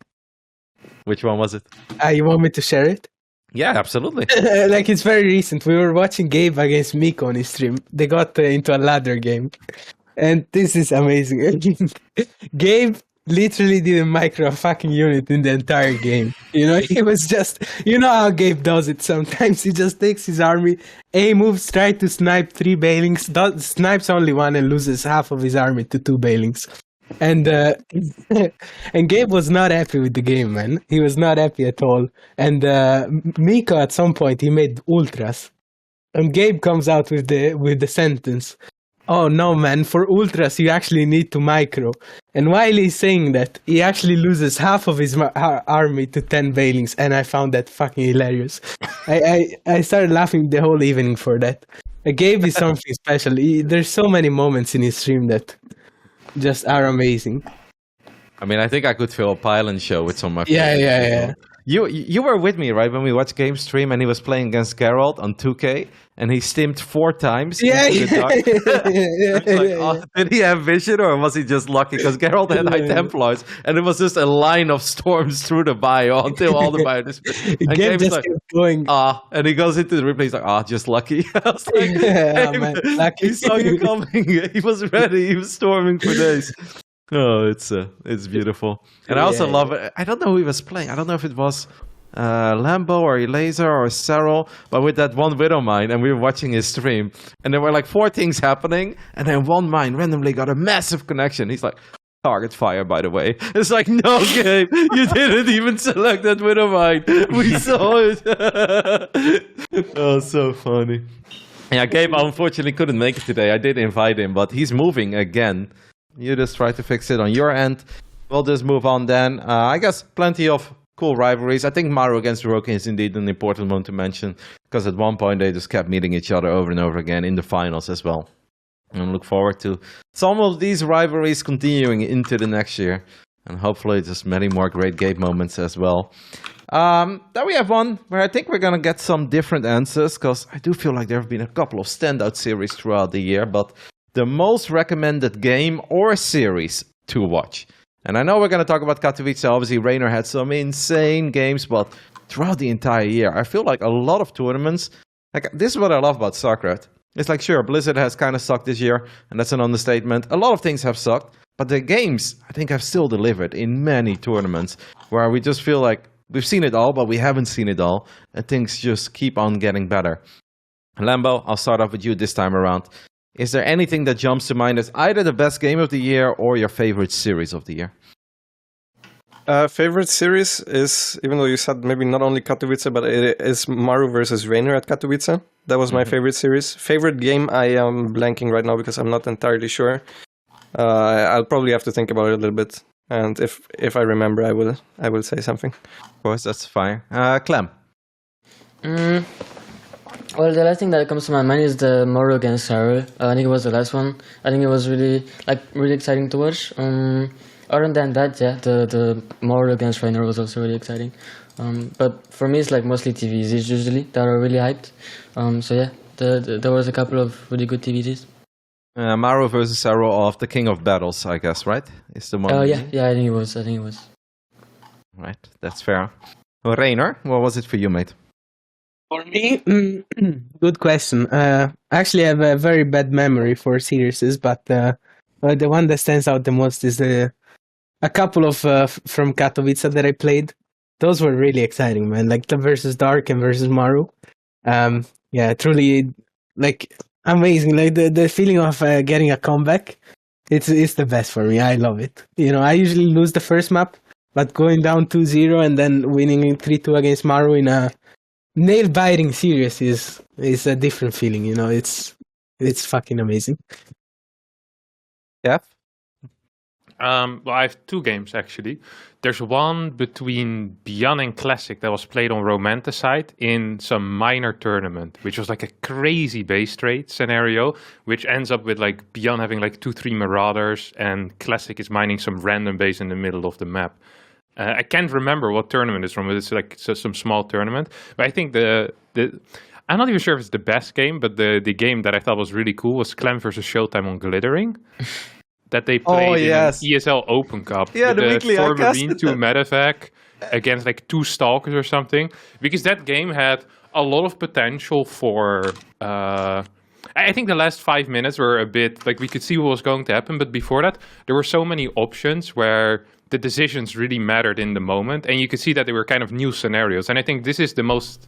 Which one was it? You want me to share it? Yeah, absolutely. Like, it's very recent. We were watching Gabe against Miko on his stream. They got into a ladder game. And this is amazing. Gabe literally didn't micro a fucking unit in the entire game. You know, he was just... You know how Gabe does it sometimes. He just takes his army, A moves, try to snipe 3 Bailings, snipes only 1 and loses half of his army to 2 Bailings. And and Gabe was not happy with the game, man. He was not happy at all. And Miko at some point he made ultras, and Gabe comes out with the sentence, "Oh no, man! For ultras you actually need to micro." And while he's saying that, he actually loses half of his army to 10 Bailings, and I found that fucking hilarious. I started laughing the whole evening for that. Gabe is something special. There's so many moments in his stream that just are amazing. I mean, I think I could fill a Pylon show with some of my Yeah. You were with me, right, when we watched Game Stream and he was playing against Geralt on 2K and he stimmed 4 times. Yeah. Did he have vision or was he just lucky? Because Geralt had High Templars and it was just a line of storms through the bio until all the bio disappeared. And Gabe just like, kept going. And he goes into the replay, he's like, just lucky. I was like, hey, man, lucky. He saw you coming. He was ready. He was storming for days. Oh, it's beautiful. And I also love it. I don't know who he was playing. I don't know if it was Lambo or Laser or Cero, but with that one Widow mine, and we were watching his stream, and there were like 4 things happening, and then one mine randomly got a massive connection. He's like, target fire, by the way. It's like, no, Gabe, you didn't even select that Widow mine. We saw it. Oh, so funny. Yeah, Gabe unfortunately couldn't make it today. I did invite him, but he's moving again. You just try to fix it on your end. We'll just move on then. I guess plenty of cool rivalries. I think Maru against Roken is indeed an important one to mention, because at one point they just kept meeting each other over and over again in the finals as well. And look forward to some of these rivalries continuing into the next year. And hopefully just many more great game moments as well. Then we have one where I think we're going to get some different answers, because I do feel like there have been a couple of standout series throughout the year, but the most recommended game or series to watch. And I know we're going to talk about Katowice. Obviously, Reynor had some insane games, but throughout the entire year, I feel like a lot of tournaments... Like, this is what I love about StarCraft. It's like, sure, Blizzard has kind of sucked this year, and that's an understatement. A lot of things have sucked, but the games, I think, have still delivered in many tournaments, where we just feel like we've seen it all, but we haven't seen it all, and things just keep on getting better. Lambo, I'll start off with you this time around. Is there anything that jumps to mind as either the best game of the year or your favorite series of the year? Favorite series is, even though you said maybe not only Katowice, but it is Maru versus Reynor at Katowice. That was my favorite series. Favorite game, I am blanking right now because I'm not entirely sure. I'll probably have to think about it a little bit, and if I remember, I will say something. Of course, that's fine. Clem. Well, the last thing that comes to my mind is the Moro against Sarah. I think it was the last one. I think it was really exciting to watch. Other than that, yeah, the Moro against Reynor was also really exciting. But for me, it's like mostly TVZs usually that are really hyped. So yeah, there was a couple of really good TVZs. Maro versus Arrow of the King of Battles, I guess, right? Is the one. Yeah, I think it was. Right, that's fair. Well, Reynor, what was it for you, mate? For me, good question. Actually, I have a very bad memory for series, but the one that stands out the most is a couple of from Katowice that I played. Those were really exciting, man. Like the versus Dark and versus Maru. Yeah, truly, like amazing. Like the feeling of getting a comeback, it's the best for me. I love it. You know, I usually lose the first map, but going down 2-0 and then winning 3-2 against Maru in a nail-biting series is a different feeling. You know, it's fucking amazing. Yeah. Well, I have two games actually. There's one between Beyond and Classic that was played on Romanticide in some minor tournament, which was like a crazy base trade scenario, which ends up with like Beyond having like 2-3 Marauders and Classic is mining some random base in the middle of the map. I can't remember what tournament it's from, but it's like some small tournament. But I think I'm not even sure if it's the best game, but the game that I thought was really cool was Clem versus Showtime on Glittering. That they played in an ESL Open Cup. Yeah, the weekly for Marine 2 Medevac against like 2 Stalkers or something. Because that game had a lot of potential for... I think the last 5 minutes were a bit... Like, we could see what was going to happen, but before that, there were so many options where the decisions really mattered in the moment, and you could see that they were kind of new scenarios. And I think this is the most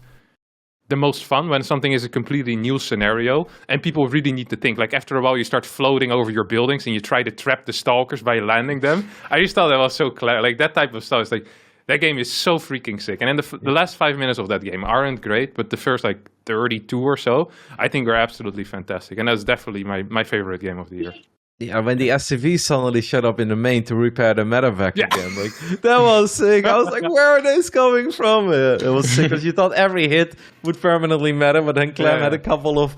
fun when something is a completely new scenario and people really need to think. Like after a while you start floating over your buildings and you try to trap the stalkers by landing them. I just thought that was so clever. Like that type of stuff is like, that game is so freaking sick. And then the last 5 minutes of that game aren't great, but the first like 32 or so I think are absolutely fantastic, and that's definitely my favorite game of the year. Yeah, when the SCV suddenly showed up in the main to repair the medevac again, like that was sick. I was like, where are they coming from? It was sick because you thought every hit would permanently matter, but then Clem had a couple of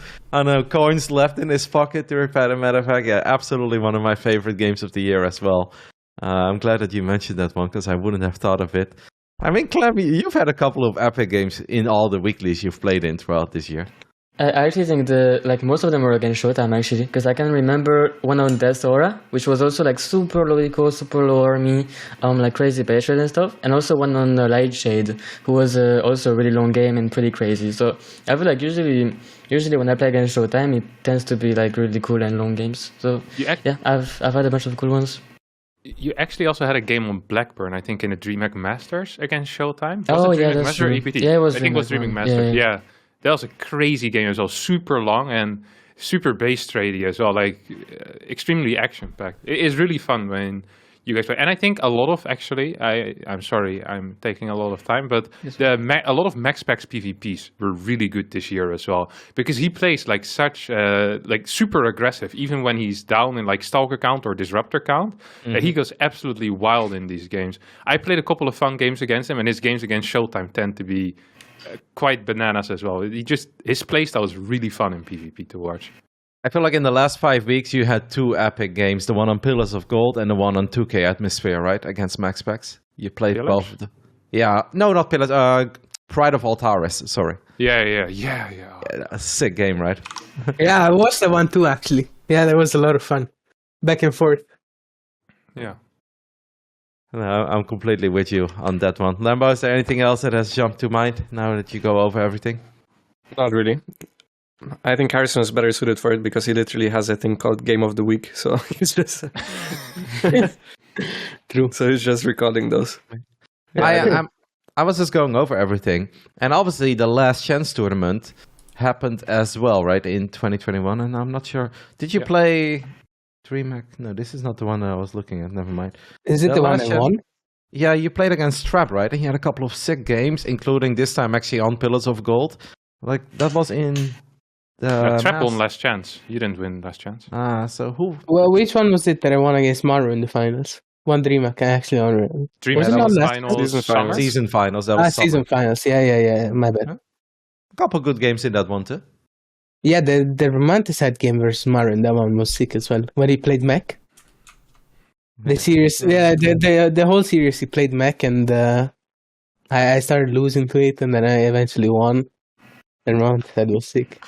coins left in his pocket to repair the medevac. Yeah, absolutely one of my favorite games of the year as well. I'm glad that you mentioned that one because I wouldn't have thought of it. I mean, Clem, you've had a couple of epic games in all the weeklies you've played in throughout this year. I actually think most of them were against Showtime actually, because I can remember one on Death Aura, which was also like super low eco, super low army, like crazy base trade and stuff, and also one on Light Shade, who was also a really long game and pretty crazy. So I feel like usually when I play against Showtime, it tends to be like really cool and long games. So yeah, I've had a bunch of cool ones. You actually also had a game on Blackburn, I think, in the DreamHack Masters against Showtime. Was it DreamHack Master or EPT? Yeah, it was. I think it was DreamHack Masters. Yeah. That was a crazy game as well, super long and super base tradey as well, like extremely action-packed. It is really fun when you guys play. And I think a lot of, actually, I'm sorry, I'm taking a lot of time, but a lot of MaxPax PvPs were really good this year as well, because he plays like such, like super aggressive, even when he's down in like Stalker count or Disruptor count. He goes absolutely wild in these games. I played a couple of fun games against him, and his games against Showtime tend to be quite bananas as well. His playstyle is really fun in PvP to watch. I feel like in the last 5 weeks you had 2 epic games, the one on Pillars of Gold and the one on 2K Atmosphere, right? Against MaxPax. You played both of them. Yeah, no, not Pillars. Pride of Altaris, sorry. Yeah. A sick game, right? Yeah, I watched that one too, actually. Yeah, that was a lot of fun. Back and forth. Yeah. No, I'm completely with you on that one. Lambo, is there anything else that has jumped to mind now that you go over everything? Not really. I think Harrison is better suited for it because he literally has a thing called Game of the Week. So he's just... True. So he's just recording those. I was just going over everything. And obviously the Last Chance tournament happened as well, right, in 2021. And I'm not sure. Did you play... DreamHack? No, this is not the one that I was looking at. Never mind. Is it the one I won? Yeah, you played against Trap, right? And he had a couple of sick games, including this time actually on Pillars of Gold. Like, that was in Trap won Last Chance. You didn't win Last Chance. So who? Well, which one was it that I won against Maru in the finals? One DreamHack, I actually honor. DreamHack it not was last finals, season summer. finals. Season finals. That was season summer. finals. Yeah. My bad. Huh? A couple good games in that one too. Yeah, the Romanticide game versus Marin, that one was sick as well. When he played mech. The series, the whole series he played mech, and I started losing to it, and then I eventually won. The Romanticide was sick.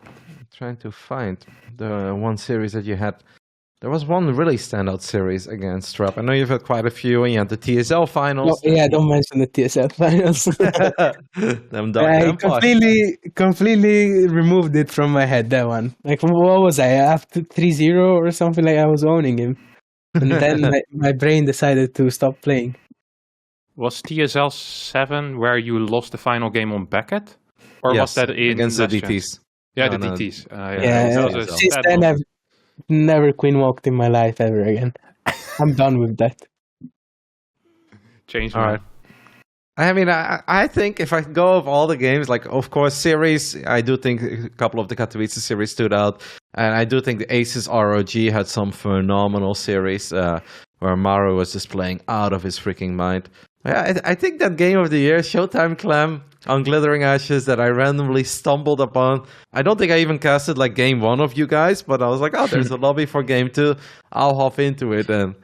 I'm trying to find the one series that you had. There was one really standout series against Trap. I know you've had quite a few, and you had the TSL finals. Oh, yeah, don't mention the TSL finals. I completely removed it from my head, that one. Like, what was I? After 3-0 or something, like I was owning him. And then my brain decided to stop playing. Was TSL 7 where you lost the final game on Beckett? Or was that against the Last DTs? Chance? Yeah, the DTs. Since then I've never queen walked in my life ever again. I'm done with that. Change. All right. I mean, I think if I go of all the games, like, of course, series, I do think a couple of the Katowice series stood out. And I do think the Aces ROG had some phenomenal series where Maru was just playing out of his freaking mind. I think that game of the year, Showtime Clem on Glittering Ashes, that I randomly stumbled upon. I don't think I even casted like game 1 of you guys, but I was like, oh, there's a lobby for game 2. I'll hop into it. And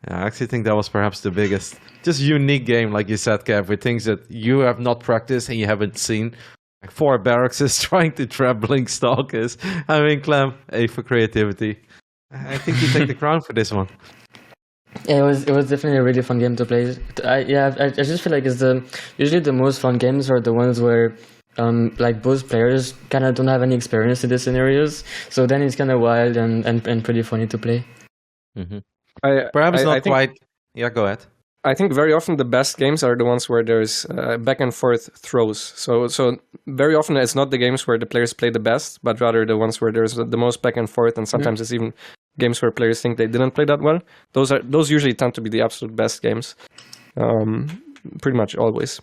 I actually think that was perhaps the biggest, just unique game, like you said, Kev, with things that you have not practiced and you haven't seen. Like 4 barracks is trying to trap Blink Stalkers. I mean, Clem, A for creativity. I think you take the crown for this one. Yeah, it was definitely a really fun game to play. I just feel like it's usually the most fun games are the ones where like both players kind of don't have any experience in the scenarios, so then it's kind of wild and pretty funny to play. Mm-hmm. Perhaps not quite. Yeah, go ahead. I think very often the best games are the ones where there's back and forth throws. So very often it's not the games where the players play the best, but rather the ones where there's the most back and forth, and sometimes it's even games where players think they didn't play that well. Those usually tend to be the absolute best games, pretty much always.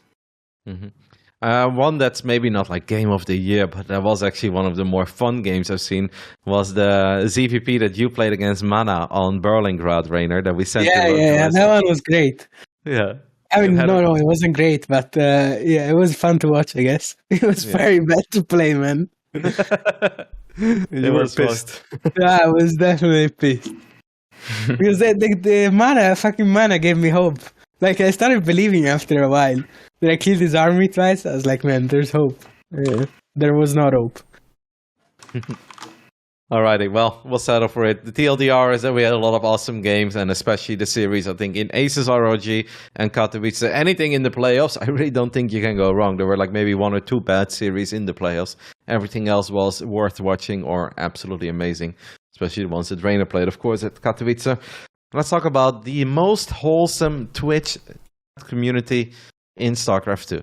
Mm-hmm. One that's maybe not like game of the year, but that was actually one of the more fun games I've seen, was the ZVP that you played against Mana on Berlingrad, Reynor, that we sent to that one was great. Yeah. I mean, no, it wasn't great, but it was fun to watch, I guess. It was very bad to play, man. You were pissed. Yeah, I was definitely pissed. Because the fucking Mana gave me hope. Like, I started believing after a while. Did I kill his army twice? I was like, man, there's hope. There was not hope. Alrighty, well, we'll settle for it. The TLDR is that we had a lot of awesome games, and especially the series, I think, in Aces ROG and Katowice. Anything in the playoffs, I really don't think you can go wrong. There were like maybe 1 or 2 bad series in the playoffs. Everything else was worth watching or absolutely amazing, especially the ones that Reynor played, of course, at Katowice. Let's talk about the most wholesome Twitch community in StarCraft 2.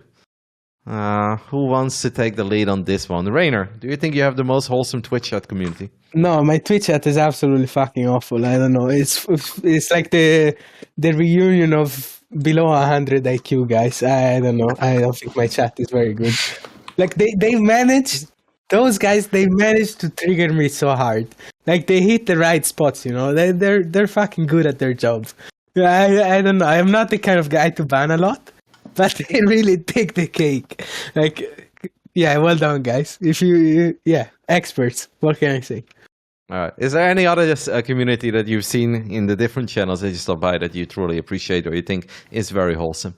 Who wants to take the lead on this one? Reynor, do you think you have the most wholesome Twitch chat community? No, my Twitch chat is absolutely fucking awful. I don't know. It's like the reunion of below 100 IQ guys. I don't know. I don't think my chat is very good. Like they managed, those guys, they managed to trigger me so hard. Like they hit the right spots, you know. They're fucking good at their job. I don't know. I'm not the kind of guy to ban a lot, but they really take the cake. Like, yeah, well done, guys. If experts. What can I say? All right. Is there any other community that you've seen in the different channels that you stop by that you truly appreciate or you think is very wholesome?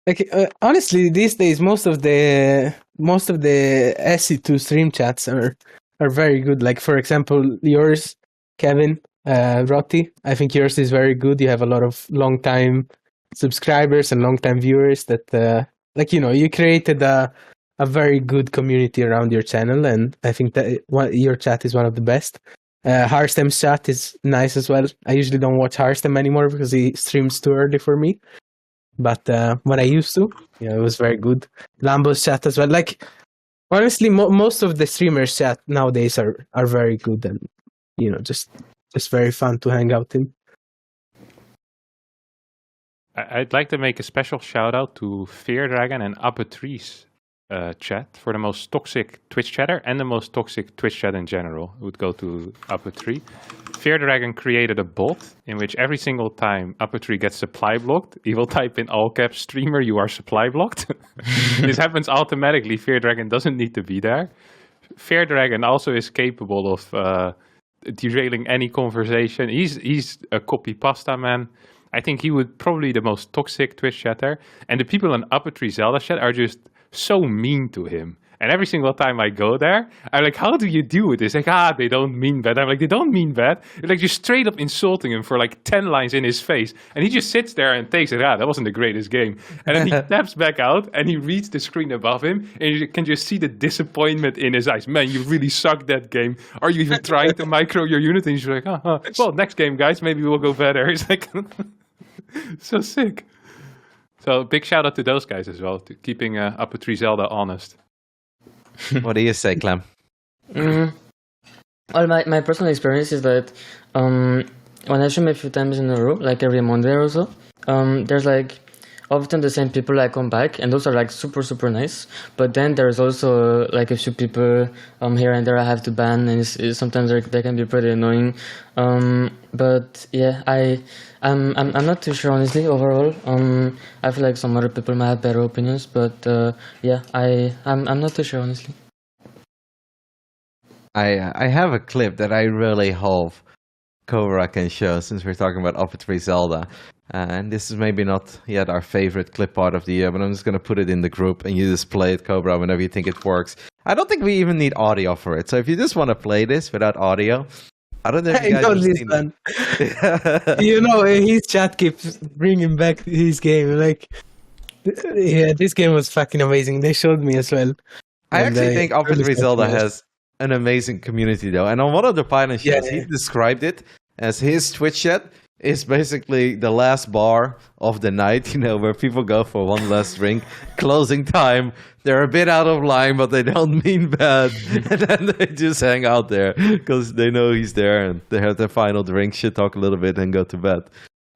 Like, honestly, these days most of the SC2 stream chats are very good. Like, for example, yours, Kevin, Rotti. I think yours is very good. You have a lot of long-time subscribers and long-time viewers that, you created a very good community around your channel, and I think that your chat is one of the best. Harstem's chat is nice as well. I usually don't watch Harstem anymore because he streams too early for me. But when I used to, it was very good. Lambo's chat as well. Like, honestly, most of the streamers' chat nowadays are very good and, just very fun to hang out in. I'd like to make a special shout out to Fear Dragon and Apatrice. chat for the most toxic Twitch chatter and the most toxic Twitch chat in general. It would go to Upper 3. Fear Dragon created a bot in which every single time Upper 3 gets supply blocked, he will type in all caps, streamer, you are supply blocked. This happens automatically. Fear Dragon doesn't need to be there. Fear Dragon also is capable of derailing any conversation. He's a copy pasta man. I think he would probably the most toxic Twitch chatter. And the people in Upper 3 Zelda chat are just so mean to him. And every single time I go there, I'm like, how do you deal with this? Like, they don't mean bad. I'm like, they don't mean bad. They're like, just straight up insulting him for like 10 lines in his face. And he just sits there and takes it, that wasn't the greatest game. And then he taps back out and he reads the screen above him. And you can just see the disappointment in his eyes. Man, you really sucked that game. Are you even trying to micro your unit? And he's like, well, next game, guys, maybe we'll go better. It's like, so sick. So big shout out to those guys as well, to keeping Upper 3 Zelda honest. What do you say, Clem? Well, my personal experience is that when I stream a few times in a row, like every Monday or so, there's like often the same people that come back, and those are like super, super nice. But then there's also like a few people here and there I have to ban, and sometimes they can be pretty annoying. But yeah, I'm not too sure honestly overall. I feel like some other people might have better opinions, but yeah, I'm not too sure honestly. I have a clip that I really hope Cobra can show, since we're talking about Upper 3 Zelda. And this is maybe not yet our favorite clip part of the year, but I'm just going to put it in the group and you just play it, Cobra, whenever you think it works. I don't think we even need audio for it. So if you just want to play this without audio, I don't know if you guys have seen it. You know, his chat keeps bringing back his game. Like, yeah, this game was fucking amazing. They showed me as well. I actually think Upper 3 Zelda has an amazing community, though. And on one of the Pylon shows, he described it as his Twitch chat is basically the last bar of the night, you know, where people go for one last drink, closing time. They're a bit out of line, but they don't mean bad. And then they just hang out there because they know he's there and they have their final drink, shit talk a little bit, and go to bed.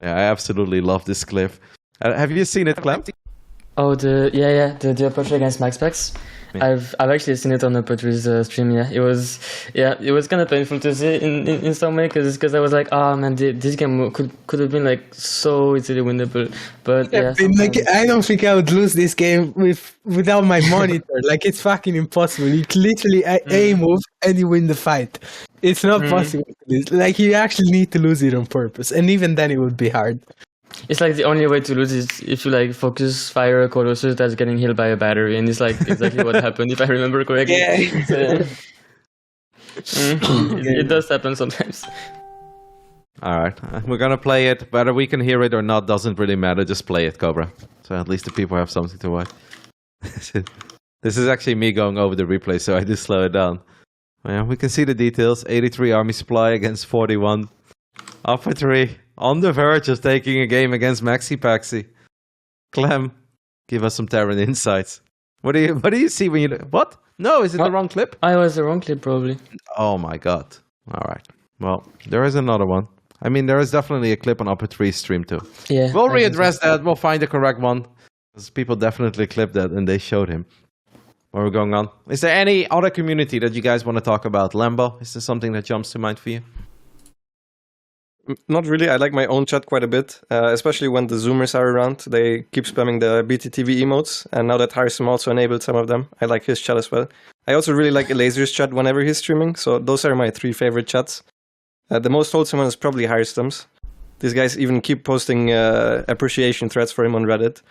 Yeah, I absolutely love this clip. Have you seen it, Clem? Oh, the approach against Max Packs. Yeah. I've actually seen it on the Patri's stream. It was kind of painful to see in some way because I was like, man, this game could have been like so easily winnable. But yeah, like I don't think I would lose this game without my monitor. Like it's fucking impossible. You literally A move and you win the fight. It's not possible to lose. Like you actually need to lose it on purpose, and even then it would be hard. It's like the only way to lose is if you like focus fire a Colossus that's getting healed by a battery, and it's like exactly what happened if I remember correctly. Yeah. It does happen sometimes. Alright, we're gonna play it. Whether we can hear it or not doesn't really matter, just play it, Cobra. So at least the people have something to watch. This is actually me going over the replay, so I just slow it down. Yeah, we can see the details. 83 army supply against 41. Upper 3. On the verge of taking a game against Maxi Paxi. Clem, give us some Terran insights. What do you see when you... What? No, is it the wrong clip? I was the wrong clip, probably. Oh my god. Alright. Well, there is another one. I mean, there is definitely a clip on Upper 3's stream too. Yeah. We'll readdress that. We'll find the correct one. Because people definitely clipped that and they showed him. What we're going on. Is there any other community that you guys want to talk about? Lambo, is there something that jumps to mind for you? Not really. I like my own chat quite a bit, especially when the Zoomers are around. They keep spamming the BTTV emotes, and now that Harstem also enabled some of them, I like his chat as well. I also really like Elazer's chat whenever he's streaming, so those are my 3 favorite chats. The most wholesome one is probably Harstem's. These guys even keep posting appreciation threads for him on Reddit.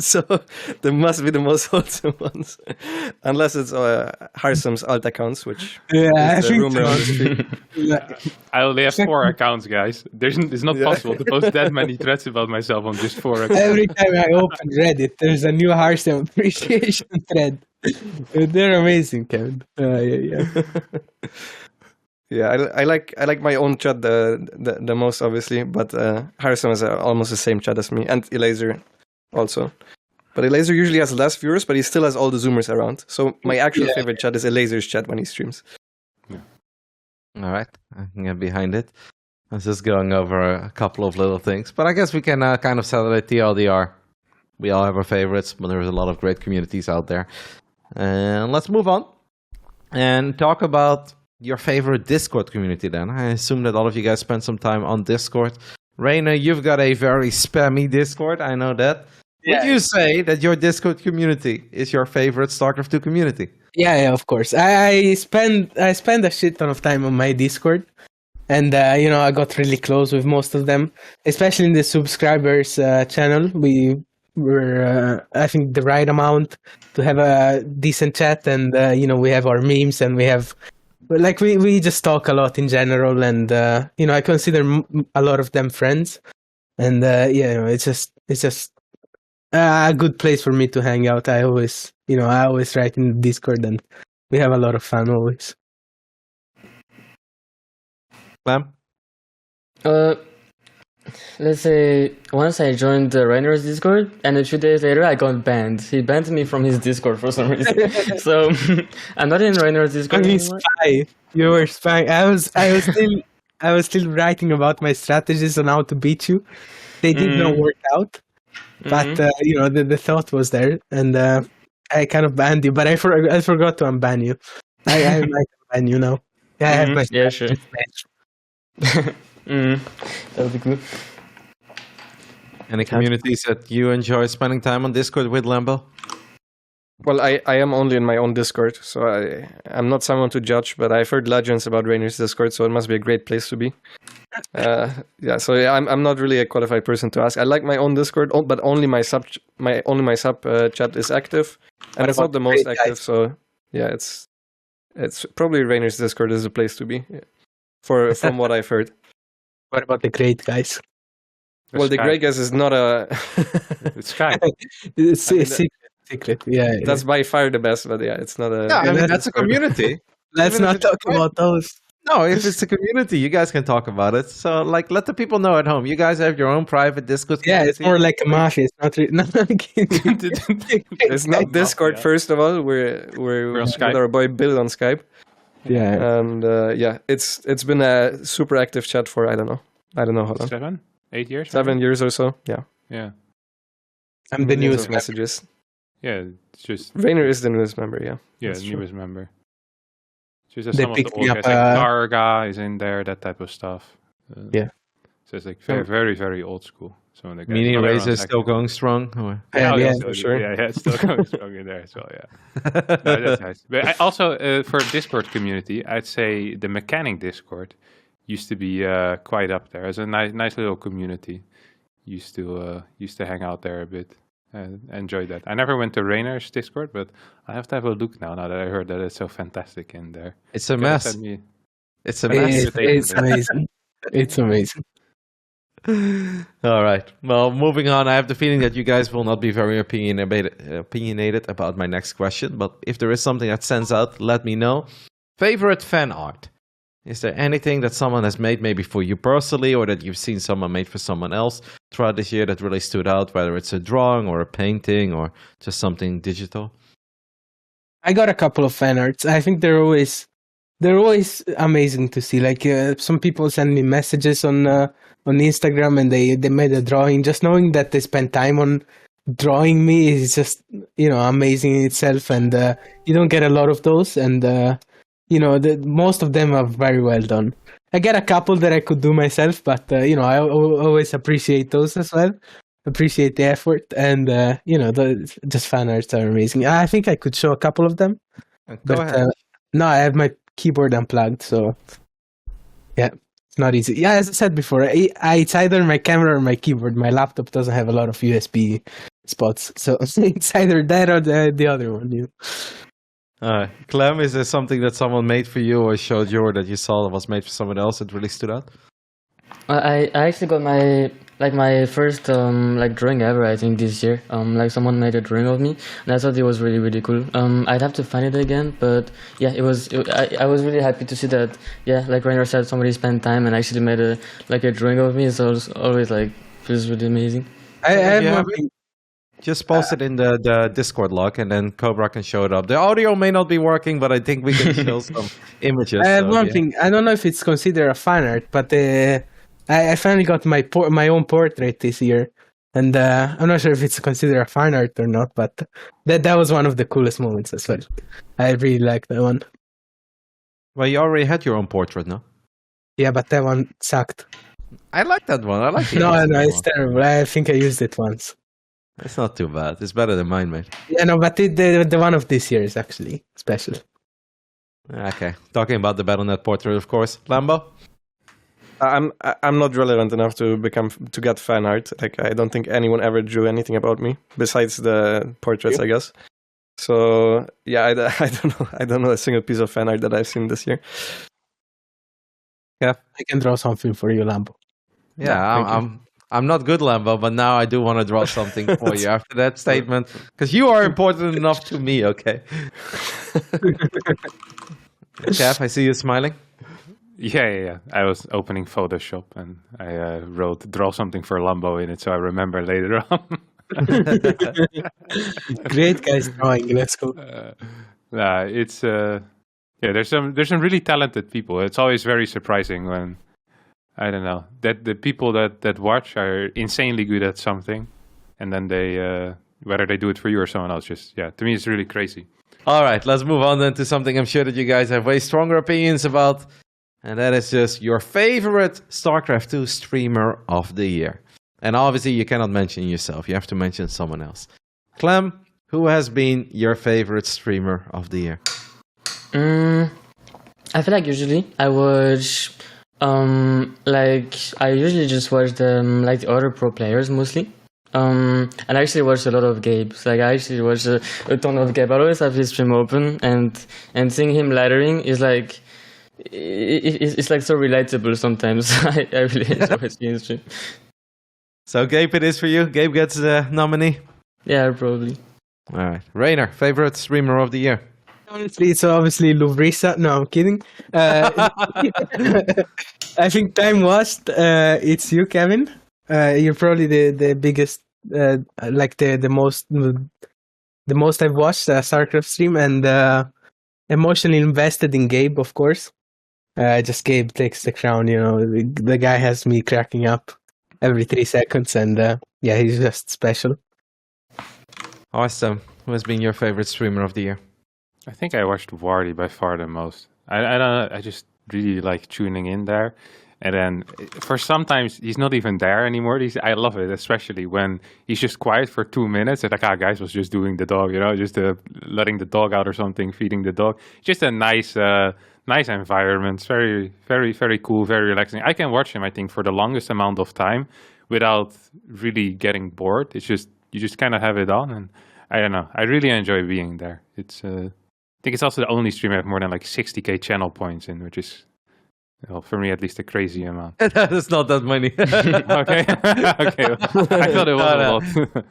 So they must be the most wholesome ones, unless it's Harstem's alt accounts, which is the rumor on the stream. I only have 4 accounts, guys. It's not possible to post that many threads about myself on just 4 accounts. Every time I open Reddit, there's a new Harstem appreciation thread. They're amazing, Kevin. Yeah, I like my own chat the most, obviously, but Harstem is almost the same chat as me, and Elazer also. But Elazer usually has less viewers, but he still has all the Zoomers around. So my actual favorite chat is Elazer's chat when he streams. Yeah. All right, I can get behind it. I was just going over a couple of little things, but I guess we can kind of celebrate TLDR. We all have our favorites, but there's a lot of great communities out there. And let's move on and talk about your favorite Discord community then. I assume that all of you guys spend some time on Discord. Reynor, you've got a very spammy Discord, I know that. Yeah. Would you say that your Discord community is your favorite StarCraft 2 community? Yeah, of course. I spend a shit ton of time on my Discord, and I got really close with most of them, especially in the subscribers channel. We were, I think, the right amount to have a decent chat, and we have our memes, and we have, like, we just talk a lot in general, and I consider a lot of them friends, and it's just a good place for me to hang out. I always write in the Discord, and we have a lot of fun always. Clem? Let's say once I joined the Reynor's Discord, and a few days later I got banned. He banned me from his Discord for some reason. So I'm not in Reynor's Discord anymore. Spy. You were spying. I was still writing about my strategies on how to beat you. They did not work out, but the thought was there, and I kind of banned you. But I forgot to unban you. I might unban you now. Yeah, I have my sure. That would be cool. Any communities that you enjoy spending time on Discord with, Lambo? Well, I am only in my own Discord, so I'm not someone to judge, but I've heard legends about Reynor's Discord, so it must be a great place to be. I'm not really a qualified person to ask. I like my own Discord, but only my sub chat is active, and it's not the most active. So yeah, it's probably Reynor's Discord is the place to be, from what I've heard. What about the great guys? Well, the great guys is not a. It's Skype. It's secret. Yeah, that's by far the best, but yeah, it's not a. Yeah, I mean, that's a community. Let's not talk about those. No, if it's a community, you guys can talk about it. So, like, let the people know at home. You guys have your own private Discord community. Yeah, it's more like a mafia. It's not really. It's not Discord. First of all, we're on Skype. with our boy Bill on Skype. Yeah, and it's been a super active chat for I don't know how long. 7, 8 years. 7 years or so. Yeah. Yeah. I'm the newest messages. Yeah, it's just Reynor is the newest member. Yeah. Yeah, That's newest member. Just They some of the picked old me guys, up, like Targa is in there, that type of stuff. Yeah. So it's like very, very, very old school. Some of the guys. Mini Not Razor everyone's is still active. going strong. Or? Yeah, for sure. Yeah, it's still going strong in there as well. Yeah, no, that's nice. But I also for Discord community, I'd say the mechanic Discord used to be quite up there as a nice little community. Used to hang out there a bit and enjoy that. I never went to Reynor's Discord, but I have to have a look now that I heard that it's so fantastic in there. It's a mess. It's a mess. It's amazing. It's amazing. All right. Well, moving on. I have the feeling that you guys will not be very opinionated about my next question. But if there is something that stands out, let me know. Favorite fan art? Is there anything that someone has made maybe for you personally, or that you've seen someone made for someone else throughout this year that really stood out, whether it's a drawing or a painting or just something digital? I got a couple of fan arts. I think they're always amazing to see. Like some people send me messages on Instagram, and they made a drawing. Just knowing that they spent time on drawing me is just amazing in itself, and you don't get a lot of those, and most of them are very well done. I get a couple that I could do myself, but I always appreciate those as well. Appreciate the effort, and just fan arts are amazing. I think I could show a couple of them. Go ahead. No, I have my keyboard unplugged, so yeah, it's not easy. Yeah, as I said before, it's either my camera or my keyboard. My laptop doesn't have a lot of USB spots, so it's either that or the other one. Clem, is there something that someone made for you or showed you, or that you saw that was made for someone else that really stood out? I actually got my first drawing ever, I think, this year. Someone made a drawing of me, and I thought it was really, really cool. I'd have to find it again, but yeah, I was really happy to see that. Yeah, like Reynor said, somebody spent time and actually made a drawing of me. So it's always feels really amazing. I have one thing. Just post it in the Discord log, and then Cobra can show it up. The audio may not be working, but I think we can show some images. I have one thing. I don't know if it's considered a fan art, but I finally got my own portrait this year. And I'm not sure if it's considered a fan art or not, but that was one of the coolest moments as well. I really liked that one. Well, you already had your own portrait, no? Yeah, but that one sucked. I like that one. I like it. No, it's terrible. I think I used it once. It's not too bad. It's better than mine, mate. Yeah, no, but the one of this year is actually special. Okay. Talking about the Battle.net portrait, of course. Lambo? I'm not relevant enough to get fan art. Like, I don't think anyone ever drew anything about me besides the portraits, I guess. So yeah, I don't know. I don't know a single piece of fan art that I've seen this year. Yeah, I can draw something for you, Lambo. Yeah, I'm not good, Lambo, but now I do want to draw something for you after that statement, because you are important enough to me. Okay. Kev, I see you smiling. Yeah. I was opening Photoshop and I wrote draw something for Lambo in it, so I remember later on. Great guys drawing. Let's go. It's there's some really talented people. It's always very surprising when I don't know that the people that watch are insanely good at something, and then they whether they do it for you or someone else, to me it's really crazy. All right, let's move on then to something I'm sure that you guys have way stronger opinions about, and that is just your favorite StarCraft 2 streamer of the year. And obviously you cannot mention yourself, you have to mention someone else. Clem, who has been your favorite streamer of the year? I feel like usually I watch, I usually just watch the other pro players mostly. And I actually watch a lot of Gabe's. Like, I actually watch a ton of Gabe. I always have his stream open, and seeing him laddering is like, it's like so relatable sometimes. I really enjoy seeing his stream. So Gabe it is for you. Gabe gets the nominee. Yeah, probably. All right. Reynor, favorite streamer of the year? Honestly, it's obviously Luvrisa. No, I'm kidding. I think time watched. It's you, Kevin. You're probably the biggest, the most I've watched StarCraft stream, and emotionally invested in Gabe, of course. Just Gabe takes the crown. The guy has me cracking up every 3 seconds, and he's just special. Awesome. Who has been your favorite streamer of the year? I think I watched Wardy by far the most. I don't know, I just really like tuning in there. And then for sometimes he's not even there anymore. I love it, especially when he's just quiet for 2 minutes. And guys was just doing the dog, just letting the dog out or something, feeding the dog. Just a nice environment. It's very, very, very cool, very relaxing. I can watch him, I think, for the longest amount of time without really getting bored. It's just, you just kind of have it on. And I don't know, I really enjoy being there. It's, I think it's also the only stream I have more than 60k channel points in, which is, well, for me at least, a crazy amount. That is not that many. Okay. I thought it was a lot.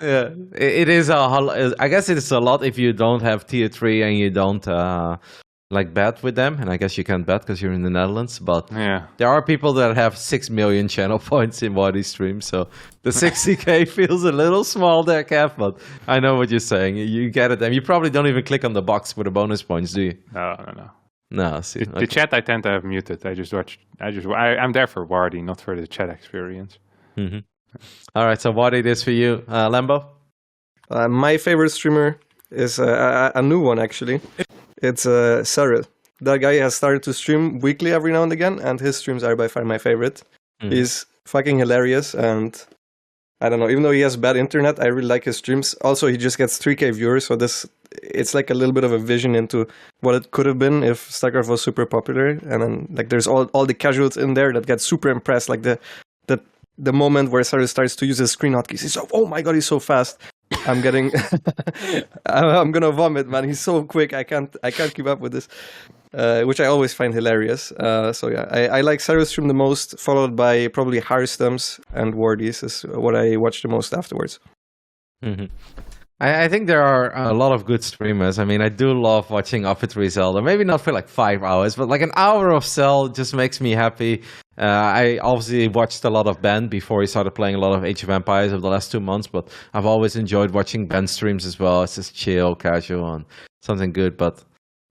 Yeah, it is I guess it is a lot if you don't have tier 3 and you don't bet with them. And I guess you can't bet because you're in the Netherlands. But yeah, there are people that have 6 million channel points in Wadi stream. So the 60k feels a little small there, Kev. But I know what you're saying. You get it. And you probably don't even click on the box for the bonus points, do you? No. No, see. The chat I tend to have muted. I'm there for Wardy, not for the chat experience. Mm-hmm. All right, so Wardy, this for you. Lambo? My favorite streamer is a new one, actually. It's Cyril. That guy has started to stream weekly every now and again, and his streams are by far my favorite. Mm-hmm. He's fucking hilarious, and I don't know, even though he has bad internet, I really like his streams. Also, he just gets 3k viewers, so it's like a little bit of a vision into what it could have been if StarCraft was super popular. And then there's all the casuals in there that get super impressed. Like the moment where Cyril starts to use his screen hotkeys, he's so, oh my god, he's so fast. I'm gonna vomit, man. He's so quick. I can't keep up with this, which I always find hilarious. So yeah, I like Cyril's stream the most, followed by probably Harstem's and Wardy's is what I watch the most afterwards. Mm-hmm. I think there are a lot of good streamers. I mean, I do love watching Offertory Zelda. Maybe not for 5 hours, but an hour of Cell just makes me happy. I obviously watched a lot of Ben before he started playing a lot of Age of Empires over the last 2 months, but I've always enjoyed watching Ben streams as well. It's just chill, casual, and something good. But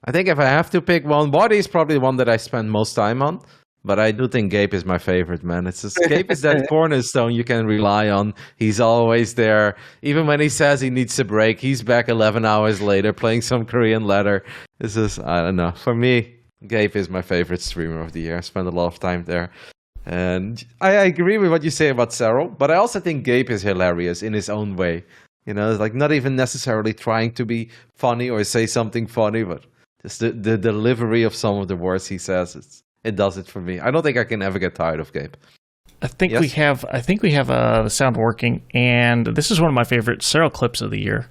I think if I have to pick one, Body is probably the one that I spend most time on. But I do think Gabe is my favorite, man. It's just Gabe is that cornerstone you can rely on. He's always there. Even when he says he needs a break, he's back 11 hours later playing some Korean ladder. This is, I don't know. For me, Gabe is my favorite streamer of the year. I spend a lot of time there. And I agree with what you say about Cyril, but I also think Gabe is hilarious in his own way. You know, it's like not even necessarily trying to be funny or say something funny, but just the delivery of some of the words he says, it does it for me. I don't think I can ever get tired of Gabe. I think we have the sound working, and this is one of my favorite Cyril clips of the year.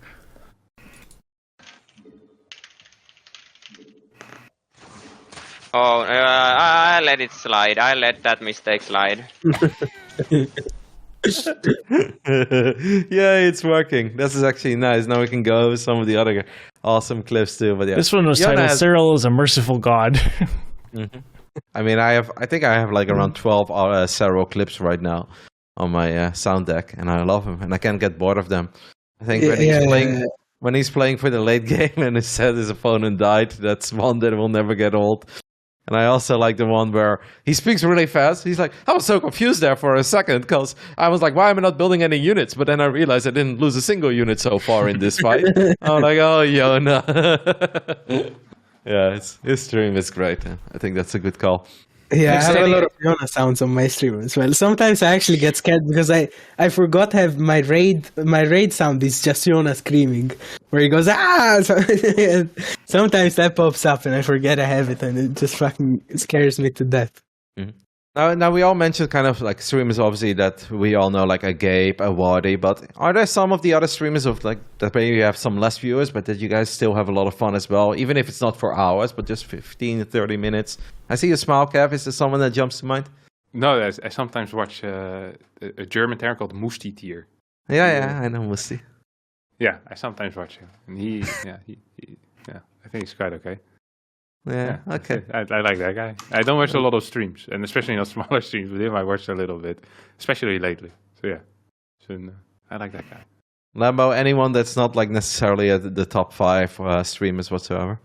Oh, I let it slide. I let that mistake slide. Yeah, it's working. This is actually nice. Now we can go over some of the other awesome clips too. But yeah, this one was titled "Cyril is a Merciful God." Mm-hmm. I mean, I think I have like around 12 Cyril clips right now on my sound deck, and I love him, and I can't get bored of them. I think when he's playing for the late game and he said his opponent died, that's one that will never get old. And I also like the one where he speaks really fast. He's like, I was so confused there for a second because I was like, why am I not building any units? But then I realized I didn't lose a single unit so far in this fight. I'm like, oh, Yona. Yeah, his stream is great. I think that's a good call. Yeah, I have a lot of Yona sounds on my stream as well. Sometimes I actually get scared because I forgot to have my raid sound is just Yona screaming, where he goes, ah! Sometimes that pops up and I forget I have it, and it just fucking scares me to death. Mm-hmm. Now we all mentioned kind of like streamers, obviously, that we all know, like a Gabe, a Wadi, but are there some of the other streamers of like that maybe you have some less viewers, but that you guys still have a lot of fun as well, even if it's not for hours, but just 15, 30 minutes? I see a smile, Kev. Is there someone that jumps to mind? No, I sometimes watch a German terror called Musti Tier. Yeah, I know Musti. Yeah, I sometimes watch him, and he I think he's quite okay. Yeah, okay. I like that guy. I don't watch a lot of streams, and especially not smaller streams with him. I watched a little bit, especially lately. So yeah, I like that guy. Lambo, anyone that's not like necessarily at the top 5 streamers whatsoever?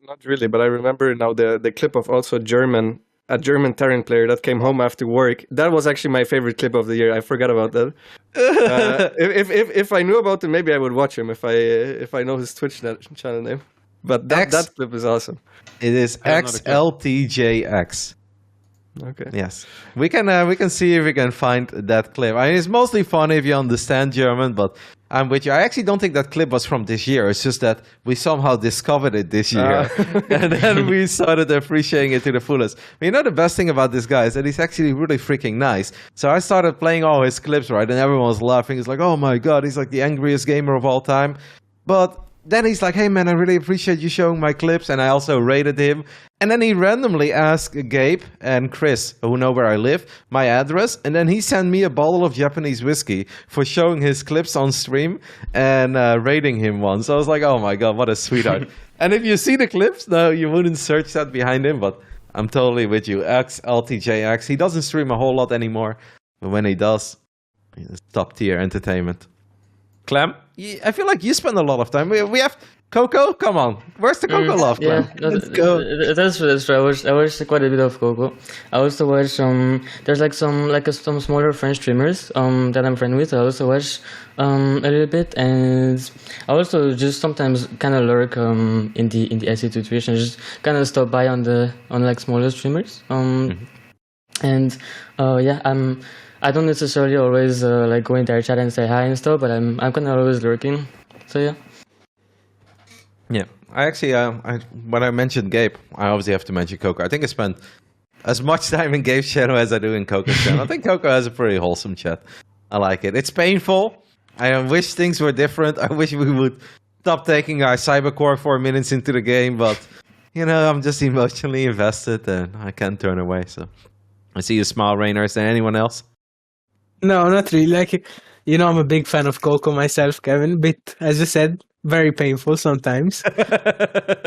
Not really, but I remember now the clip of also a German Terran player that came home after work. That was actually my favorite clip of the year. I forgot about that. If I knew about him, maybe I would watch him if I know his Twitch channel name. But that clip is awesome. It is XLTJX. Okay. Yes, we can see if we can find that clip. I mean, it's mostly funny if you understand German, but I'm with you. I actually don't think that clip was from this year. It's just that we somehow discovered it this year, and then we started appreciating it to the fullest. But you know, the best thing about this guy is that he's actually really freaking nice. So I started playing all his clips, right, and everyone was laughing. It's like, oh my god, he's like the angriest gamer of all time. But then he's like, hey man, I really appreciate you showing my clips, and I also rated him. And then he randomly asked Gabe and Chris, who know where I live, my address, and then he sent me a bottle of Japanese whiskey for showing his clips on stream and rating him once. So I was like, oh my god, what a sweetheart. And if you see the clips, no, you wouldn't search that behind him, but I'm totally with you. XLTJX, he doesn't stream a whole lot anymore, but when he does, it's top tier entertainment. Clem, I feel like you spend a lot of time. We have Coco. Come on, where's the Coco love, Clem? Yeah, let's go. That's true. I watched quite a bit of Coco. I also watch there's some smaller French streamers that I'm friend with. I also watch a little bit, and I also just sometimes kind of lurk in the SC2 Twitch and just kind of stop by on like smaller streamers. And I don't necessarily always like go in their chat and say hi and stuff, but I'm kind of always lurking. So yeah. Yeah, I actually when I mentioned Gabe, I obviously have to mention Coco. I think I spent as much time in Gabe's channel as I do in Coco's channel. I think Coco has a pretty wholesome chat. I like it. It's painful. I wish things were different. I wish we would stop taking our cybercore 4 minutes into the game, but you know, I'm just emotionally invested and I can't turn away. So I see you smile, Reynor. Is there anyone else? No, not really. Like, you know, I'm a big fan of Coco myself, Kevin. But as you said, very painful sometimes.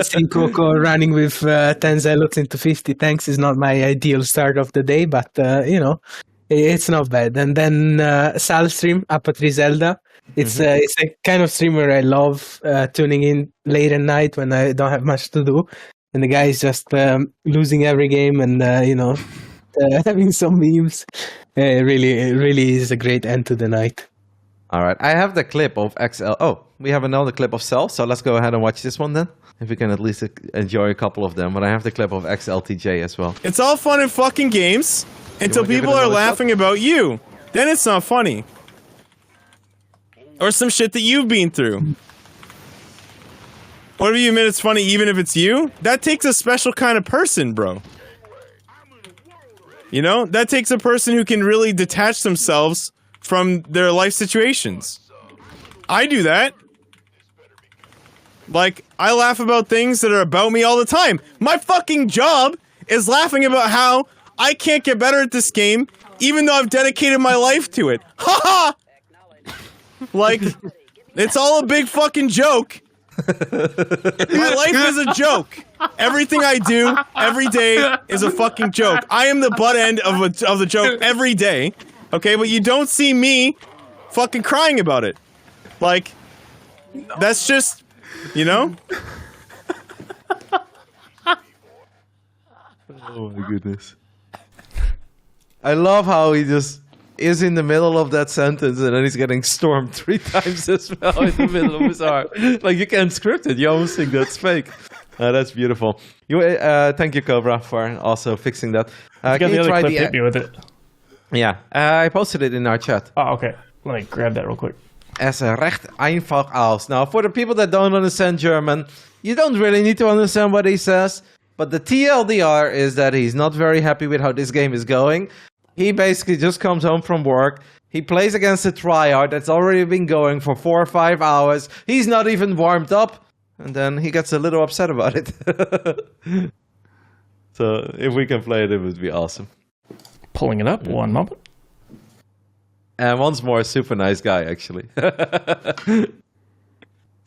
Seeing Coco running with 10 zealots into 50 tanks is not my ideal start of the day, but you know, it's not bad. And then Sal stream, Apatry Zelda. It's a kind of stream where I love tuning in late at night when I don't have much to do. And the guy is just losing every game and, you know, having some memes. It really is a great end to the night. All right, I have the clip of XL. Oh, we have another clip of Cell, so let's go ahead and watch this one then. If we can at least enjoy a couple of them. But I have the clip of XLTJ as well. It's all fun and fucking games until wanna give people it are another laughing about you. Then it's not funny. Or some shit that you've been through. What if you admit it's funny even if it's you? That takes a special kind of person, bro. You know? That takes a person who can really detach themselves from their life situations. I do that. Like, I laugh about things that are about me all the time. My fucking job is laughing about how I can't get better at this game, even though I've dedicated my life to it. Ha ha! Like, it's all a big fucking joke. My life is a joke. Everything I do every day is a fucking joke. I am the butt end of the joke every day. Okay, but you don't see me fucking crying about it. Like, that's just, you know? Oh my goodness. I love how he just is in the middle of that sentence and then he's getting stormed 3 times as well in the middle of his arm. Like, you can't script it. You almost think that's fake. That's beautiful. Thank you, Cobra, for also fixing that. You got the other clip, hit me with it. Yeah, I posted it in our chat. Oh, okay. Let me grab that real quick. As recht einfach aus. Now, for the people that don't understand German, you don't really need to understand what he says, but the TLDR is that he's not very happy with how this game is going. He basically just comes home from work. He plays against a tryhard that's already been going for 4 or 5 hours. He's not even warmed up. And then he gets a little upset about it. So if we can play it, it would be awesome. Pulling it up, one moment. And once more, super nice guy, actually.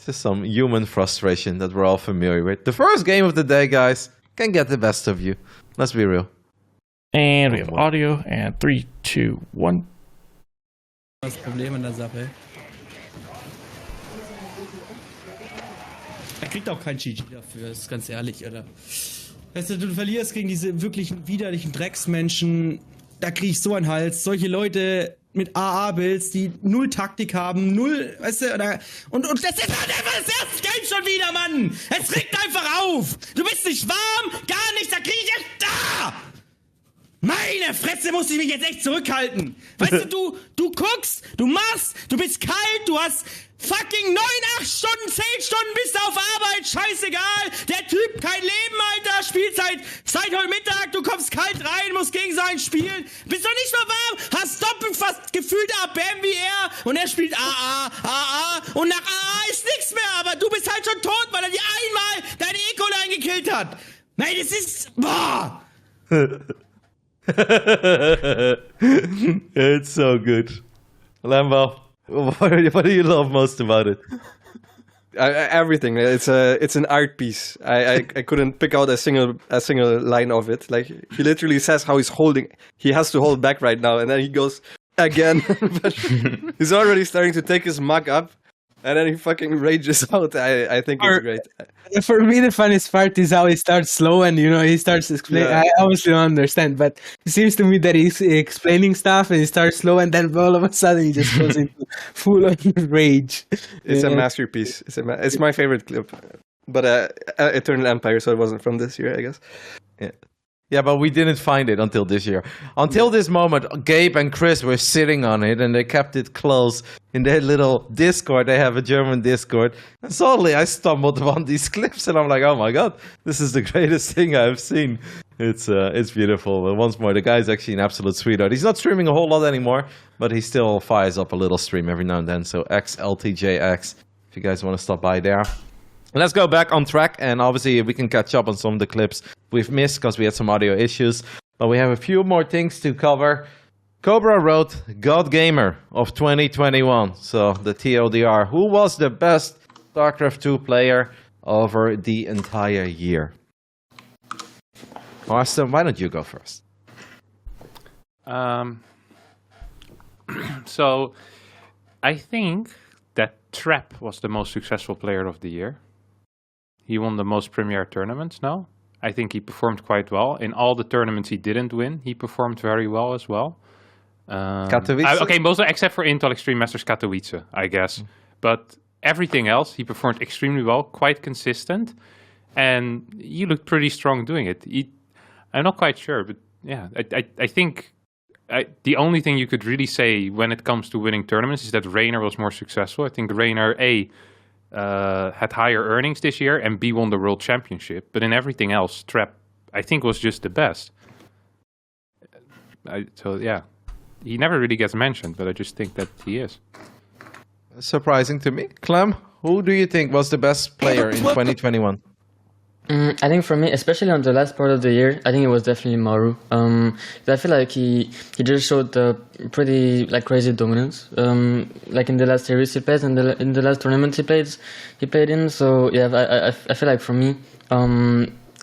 Just some human frustration that we're all familiar with. The first game of the day, guys, can get the best of you. Let's be real. And we have audio, and 3, 2, 1. Das Problem an der Sache. Er kriegt auch kein GG dafür, ist ganz ehrlich, oder? Weißt du verlierst gegen diese wirklichen widerlichen Drecksmenschen, da krieg ich so einen Hals. Solche Leute mit AA-Builds, die null Taktik haben, null, weißt du, oder, und das ist halt einfach das erste Game schon wieder, Mann! Es regt einfach auf! Du bist nicht warm, gar nichts, da krieg ich echt da! Meine Fresse, muss ich mich jetzt echt zurückhalten. Weißt du guckst, du machst, du bist kalt, du hast fucking 9, 8 Stunden, 10 Stunden bist du auf Arbeit, scheißegal. Der Typ, kein Leben, Alter, spielt seit heute Mittag, du kommst kalt rein, musst gegen seinen spielen, bist doch nicht mal warm, hast doppelt fast gefühlt ABM wie er und er spielt AA und nach AA ist nichts mehr, aber du bist halt schon tot, weil er dir einmal deine E-Code gekillt hat. Nein, das ist, boah. It's so good. Lambo, what do you love most about it? Everything. It's an art piece. I couldn't pick out a single line of it. Like, he literally says how he has to hold back right now, and then he goes again. But he's already starting to take his mug up, and then he fucking rages out. I think it's great. For me, the funniest part is how he starts slow and, he starts explaining. Yeah. I obviously don't understand, but it seems to me that he's explaining stuff and he starts slow and then all of a sudden he just goes into full on rage. It's a masterpiece. It's my favorite clip. But Eternal Empire, so it wasn't from this year, I guess. Yeah. Yeah, but we didn't find it until this year. Until this moment, Gabe and Chris were sitting on it, and they kept it close in their little Discord. They have a German Discord. And suddenly I stumbled upon these clips, and I'm like, oh my god, this is the greatest thing I've seen. It's beautiful. But once more, the guy's actually an absolute sweetheart. He's not streaming a whole lot anymore, but he still fires up a little stream every now and then. So XLTJX, if you guys want to stop by there. Let's go back on track, and obviously we can catch up on some of the clips we've missed because we had some audio issues. But we have a few more things to cover. Cobra wrote God Gamer of 2021, so the TLDR. Who was the best StarCraft 2 player over the entire year? Harstem, why don't you go first? So, I think that Trap was the most successful player of the year. He won the most premier tournaments now. I think he performed quite well. In all the tournaments he didn't win, he performed very well as well. Katowice? Okay, mostly except for Intel Extreme Masters Katowice, I guess. But everything else, he performed extremely well, quite consistent. And he looked pretty strong doing it. I'm not quite sure, but yeah, I think the only thing you could really say when it comes to winning tournaments is that Reynor was more successful. I think Reynor, had higher earnings this year, and B, won the World Championship. But in everything else, Trap, I think, was just the best. So, yeah. He never really gets mentioned, but I just think that he is. Surprising to me. Clem, who do you think was the best player in 2021? I think for me, especially on the last part of the year, I think it was definitely Maru. I feel like he just showed the pretty crazy dominance. Like in the last series he played and in the last tournament he played in. So yeah, I feel like for me,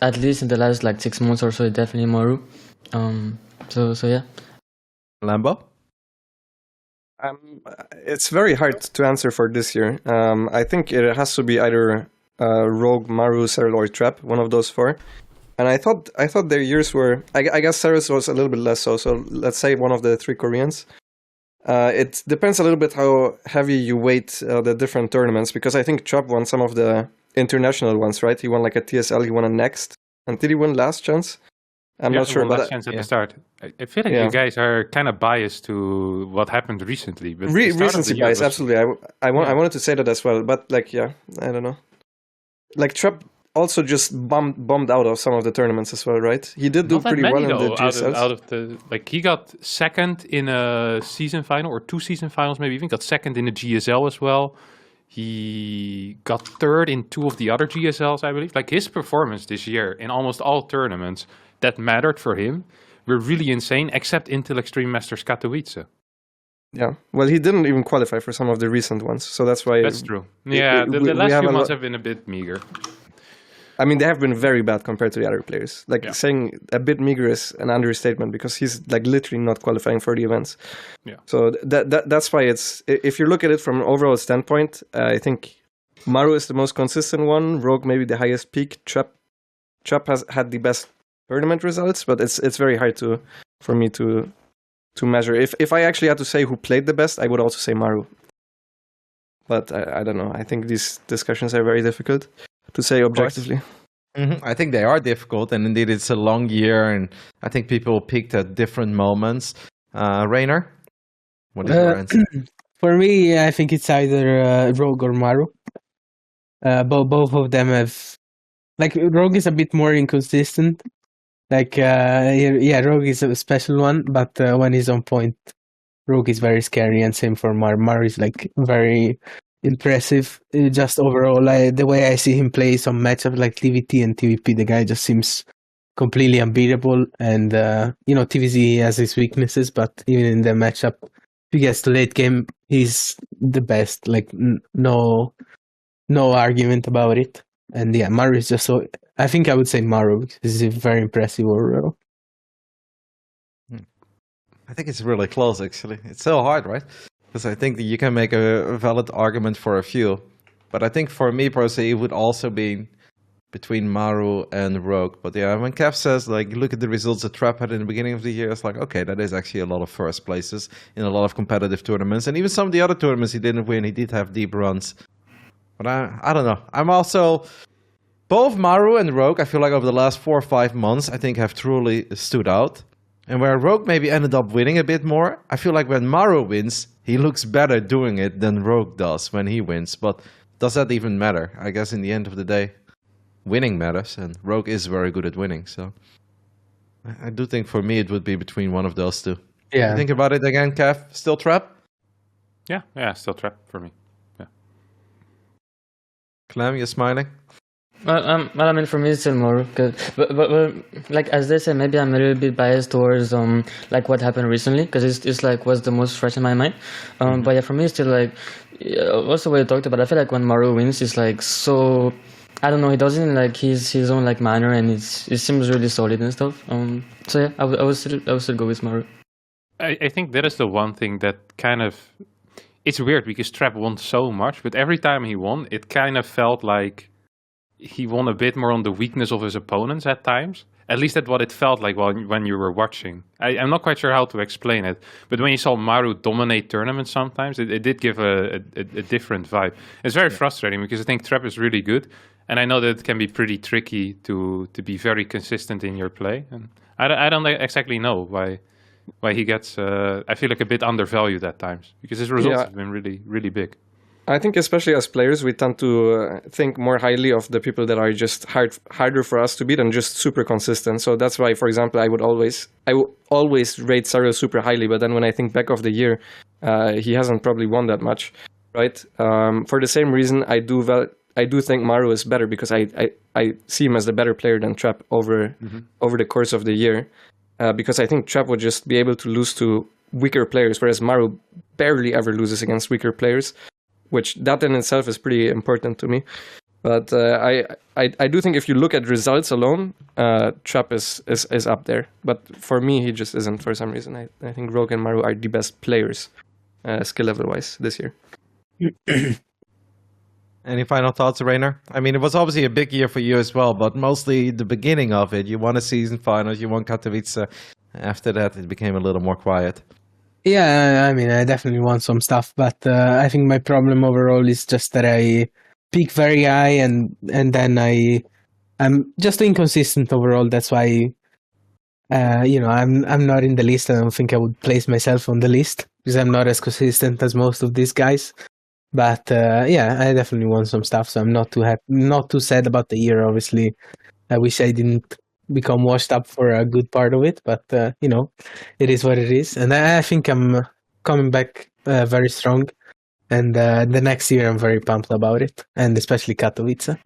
at least in the last 6 months or so, definitely Maru. So yeah. Lambo? It's very hard to answer for this year. I think it has to be either Rogue, Maru, Cyril, or Trap, one of those four. And I thought their years were. I guess Cyrus was a little bit less so. So let's say one of the three Koreans. It depends a little bit how heavy you weight the different tournaments, because I think Trap won some of the international ones, right? He won a TSL, he won a Next, and did he win Last Chance? I'm not sure. Last chance at the start. I feel like you guys are kind of biased to what happened recently. But recency bias, absolutely. I wanted to say that as well, but I don't know. Trap also just bombed out of some of the tournaments as well, right? He did do pretty well in the GSLs. Out of the he got second in a season final or 2 season finals, maybe even got second in the GSL as well. He got third in 2 of the other GSLs, I believe. His performance this year in almost all tournaments that mattered for him were really insane, except Intel Extreme Masters Katowice. Yeah, well, he didn't even qualify for some of the recent ones, so that's why. That's true. Yeah, the last few months have been a bit meager. I mean, they have been very bad compared to the other players. Saying a bit meager is an understatement, because he's literally not qualifying for the events. Yeah. So that's why it's. If you look at it from an overall standpoint, I think Maru is the most consistent one. Rogue maybe the highest peak. Trap has had the best tournament results, but it's very hard for me to measure. If I actually had to say who played the best, I would also say Maru. But I don't know. I think these discussions are very difficult to say objectively. Mm-hmm. I think they are difficult, and indeed it's a long year, and I think people peaked at different moments. Reynor, what is your answer? For me, I think it's either Rogue or Maru. Both of them have... Rogue is a bit more inconsistent. Rogue is a special one, but when he's on point, Rogue is very scary, and same for Maru. Maru is very impressive. Just overall, the way I see him play some matchups like TVT and TVP, the guy just seems completely unbeatable. And TVZ has his weaknesses, but even in the matchup, if he gets to late game, he's the best. No argument about it. And yeah, Maru is just so. I think I would say Maru because he's very impressive overall. I think it's really close, actually. It's so hard, right? Because I think that you can make a valid argument for a few. But I think for me, personally, it would also be between Maru and Rogue. But yeah, when Kev says, look at the results that Trap had in the beginning of the year, it's okay, that is actually a lot of first places in a lot of competitive tournaments. And even some of the other tournaments he didn't win, he did have deep runs. But I don't know. I'm also... Both Maru and Rogue, I feel like over the last 4 or 5 months, I think have truly stood out. And where Rogue maybe ended up winning a bit more, I feel like when Maru wins, he looks better doing it than Rogue does when he wins. But does that even matter? I guess in the end of the day, winning matters, and Rogue is very good at winning. So I do think for me it would be between one of those two. Yeah. You think about it again, Kev? Still Trap? Yeah, still Trap for me. Yeah. Clem, you're smiling? Well, I mean, for me, it's still Maru. But as they say, maybe I'm a little bit biased towards what happened recently, because it's what's the most fresh in my mind. But yeah, for me, it's still also what you talked about. I feel like when Maru wins, it's so. I don't know. He doesn't his own manner, and it seems really solid and stuff. So yeah, I would still go with Maru. I think that is the one thing that kind of. It's weird because Trap won so much, but every time he won, it kind of felt like he won a bit more on the weakness of his opponents at times. At least that's what it felt like when you were watching. I'm not quite sure how to explain it, but when you saw Maru dominate tournaments sometimes, it did give a different vibe. It's very frustrating because I think Trap is really good, and I know that it can be pretty tricky to be very consistent in your play. And I don't exactly know why he gets, I feel like, a bit undervalued at times, because his results have been really, really big. I think especially as players, we tend to think more highly of the people that are just harder for us to beat and just super consistent. So that's why, for example, I would always rate Cyril super highly. But then when I think back of the year, he hasn't probably won that much, right? For the same reason, I do think Maru is better, because I see him as the better player than Trap over the course of the year. Because I think Trap would just be able to lose to weaker players, whereas Maru barely ever loses against weaker players. Which that in itself is pretty important to me. But I do think if you look at results alone, Trap is up there. But for me, he just isn't for some reason. I think Rogue and Maru are the best players, skill level-wise, this year. Any final thoughts, Reynor? I mean, it was obviously a big year for you as well, but mostly the beginning of it. You won a season finals, you won Katowice. After that, it became a little more quiet. Yeah, I mean, I definitely want some stuff, but I think my problem overall is just that I peak very high and then I'm just inconsistent overall. That's why, I'm not in the list. I don't think I would place myself on the list because I'm not as consistent as most of these guys. But I definitely want some stuff, so I'm not too sad about the year. Obviously, I wish I didn't become washed up for a good part of it, but it is what it is, and I think I'm coming back very strong, and the next year I'm very pumped about it, and especially Katowice.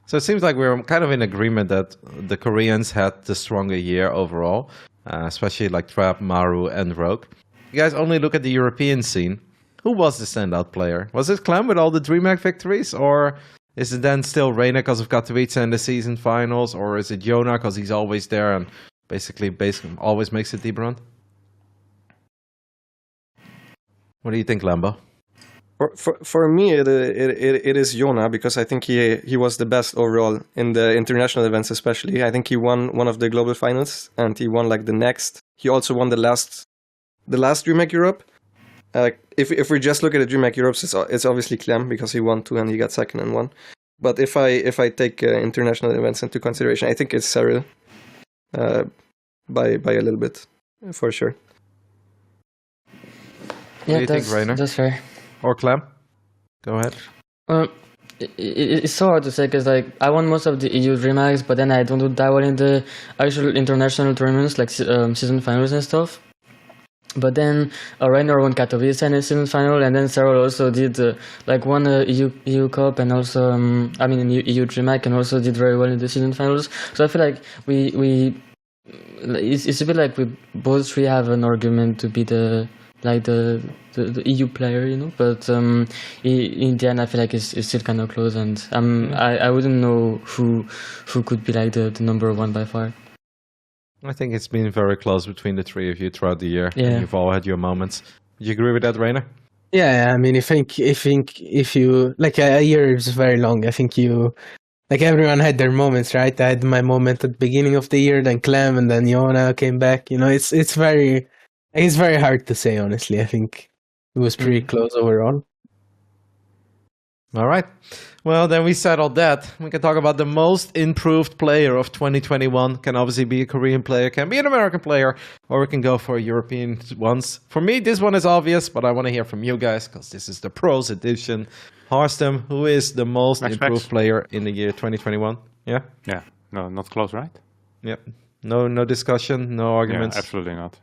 So it seems like we're kind of in agreement that the Koreans had the stronger year overall, especially like Trap, Maru, and Rogue. You guys only look at the European scene. Who was the standout player? Was it Clem with all the DreamHack victories, or is it then still Reynor because of Katowice and the season finals, or is it Jonah because he's always there and basically always makes a deep run? What do you think, Lambo? For me, it is Jonah, because I think he was the best overall in the international events, especially. I think he won one of the global finals, and he won like the next. He also won the last DreamHack Europe. If we just look at the DreamHack Europes, it's obviously Clem, because he won 2 and he got second in 1. But if I take international events into consideration, I think it's Cyril by a little bit, for sure. Yeah, what do you think, Reynor? That's fair. Or Clem? Go ahead. It's so hard to say, because like I won most of the EU DreamHacks, but then I don't do that well in the actual international tournaments, like season finals and stuff. But then Reynor won Katowice in the season final, and then Cyril also did won a EU Cup, and also EU DreamHack, and also did very well in the season finals. So I feel like it's a bit like we both three have an argument to be the EU player, But in the end, I feel like it's still kind of close, and I wouldn't know who could be like the number one by far. I think it's been very close between the three of you throughout the year. Yeah. And you've all had your moments. Do you agree with that, Reynor? Yeah, I mean, I think if you like a year is very long. I think everyone had their moments, right? I had my moment at the beginning of the year, then Clem, and then Jonah came back. It's very hard to say, honestly. I think it was pretty close overall. All right. Well, then we settled that. We can talk about the most improved player of 2021. Can obviously be a Korean player, can be an American player, or we can go for European ones. For me, this one is obvious, but I want to hear from you guys, because this is the pros edition. Harstem, who is the most improved player in the year 2021? Yeah? Yeah. No, not close, right? Yep. No discussion, no arguments? Yeah, absolutely not.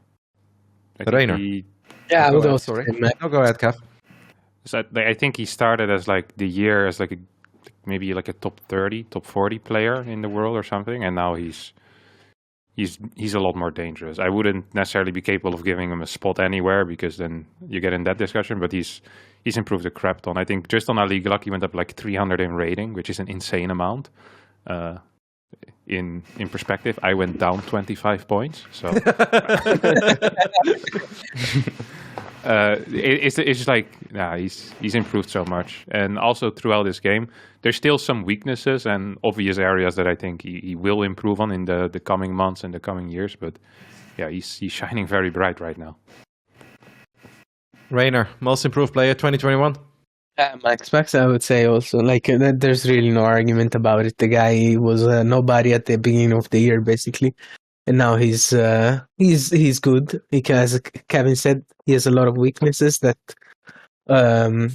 Reynor? Yeah, I will go. Sorry. No, go ahead, Kev. So I think he started as the year as maybe a top 30, top 40 player in the world or something, and now he's a lot more dangerous. I wouldn't necessarily be capable of giving him a spot anywhere, because then you get in that discussion, but he's improved a crap ton. I think just on our League Luck he went up 300 in rating, which is an insane amount. In perspective, I went down 25 points, so It's like, nah, he's improved so much, and also throughout this game, there's still some weaknesses and obvious areas that I think he will improve on in the coming months and the coming years. But yeah, he's shining very bright right now. Reynor, most improved player 2021. Max Pax, I would say also. Like, there's really no argument about it. The guy was nobody at the beginning of the year, basically, and now he's good. Because, as Kevin said, he has a lot of weaknesses that can